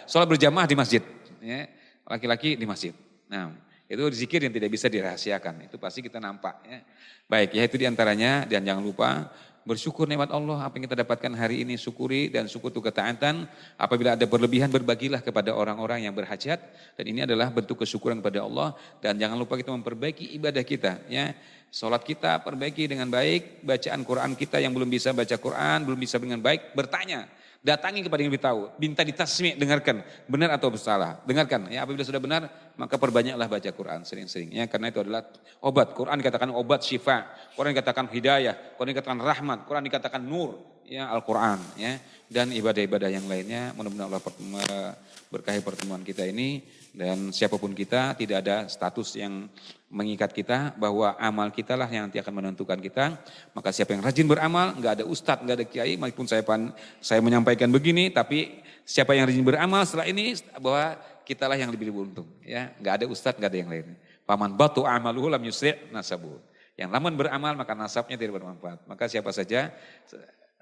Salat berjamaah di masjid ya. Laki-laki di masjid. Nah, itu zikir yang tidak bisa dirahasiakan. Itu pasti kita nampak ya. Baik, ya itu diantaranya. Dan jangan lupa bersyukur nikmat Allah. Apa yang kita dapatkan hari ini syukuri, dan syukur itu ketaatan. Apabila ada berlebihan berbagilah kepada orang-orang yang berhajat. Dan ini adalah bentuk kesyukuran kepada Allah. Dan jangan lupa kita memperbaiki ibadah kita ya. Salat kita perbaiki dengan baik. Bacaan Quran kita yang belum bisa baca Quran, belum bisa dengan baik, bertanya. Datangi kepada yang lebih tahu, minta ditasmi', dengarkan benar atau salah, dengarkan ya. Apabila sudah benar maka perbanyaklah baca Quran sering-sering ya, karena itu adalah obat. Quran dikatakan obat syifa, Quran dikatakan hidayah, Quran dikatakan rahmat, Quran dikatakan nur ya, Al-Quran ya. Dan ibadah-ibadah yang lainnya, mudah-mudahan Allah berkahi pertemuan kita ini. Dan siapapun kita, tidak ada status yang mengikat kita, bahwa amal kita lah yang nanti akan menentukan kita. Maka siapa yang rajin beramal, enggak ada ustadz, enggak ada kiai, meskipun saya menyampaikan begini, tapi siapa yang rajin beramal setelah ini, bahwa kitalah yang lebih beruntung ya. Enggak ada ustadz, enggak ada yang lain. Paman batu amaluhu lam yusri' nasabuh. Yang lama beramal maka nasabnya tidak bermanfaat. Maka siapa saja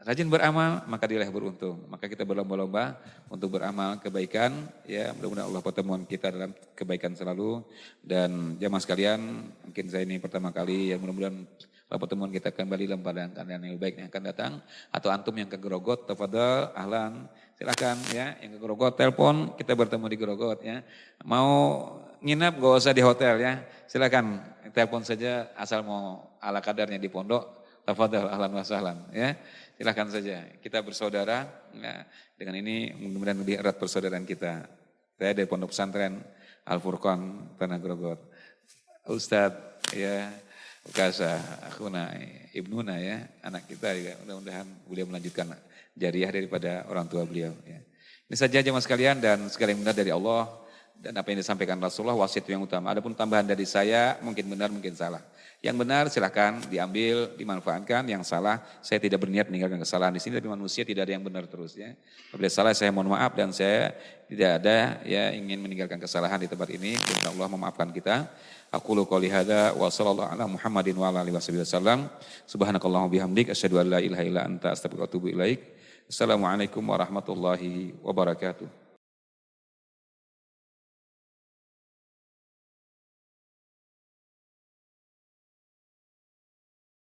rajin beramal maka dia beruntung. Maka kita berlomba-lomba untuk beramal kebaikan ya. Mudah-mudahan Allah pertemuan kita dalam kebaikan selalu. Dan jamaah sekalian, mungkin saya ini pertama kali ya, mudah-mudahan pertemuan kita kembali dalam keadaan yang baik yang akan datang. Atau antum yang ke Grogot, tafadhal, ahlan, silakan ya. Yang ke Grogot telepon, kita bertemu di Grogot ya. Mau nginap gak usah di hotel ya. Silakan telepon saja, asal mau ala kadarnya di pondok. Tafadhal, ahlan wa sahlan ya. Silakan saja, kita bersaudara ya. Dengan ini mudah-mudahan lebih erat persaudaraan kita. Saya dari Pondok Pesantren Al-Furqan Tanah Grogot. Ustadz ya, Ukasa, Akhuna, Ibnuna ya, anak kita juga, mudah-mudahan beliau melanjutkan jariah daripada orang tua beliau ya. Ini saja jemaah sekalian, dan segala yang benar dari Allah, dan apa yang disampaikan Rasulullah wasiat yang utama. Adapun tambahan dari saya mungkin benar mungkin salah. Yang benar silakan diambil, dimanfaatkan. Yang salah saya tidak berniat meninggalkan kesalahan di sini, tapi manusia tidak ada yang benar terus ya. Apabila salah saya mohon maaf, dan saya tidak ada ya ingin meninggalkan kesalahan di tempat ini. Insya Allah memaafkan kita. Aqulu qouli hadza wa sallallahu ala Muhammadin wa ala alihi wasallam. Subhanakallahumma bihamdik asyhadu an la ilaha illa anta astaghfiruka wa atubu ilaik. Assalamualaikum warahmatullahi wabarakatuh.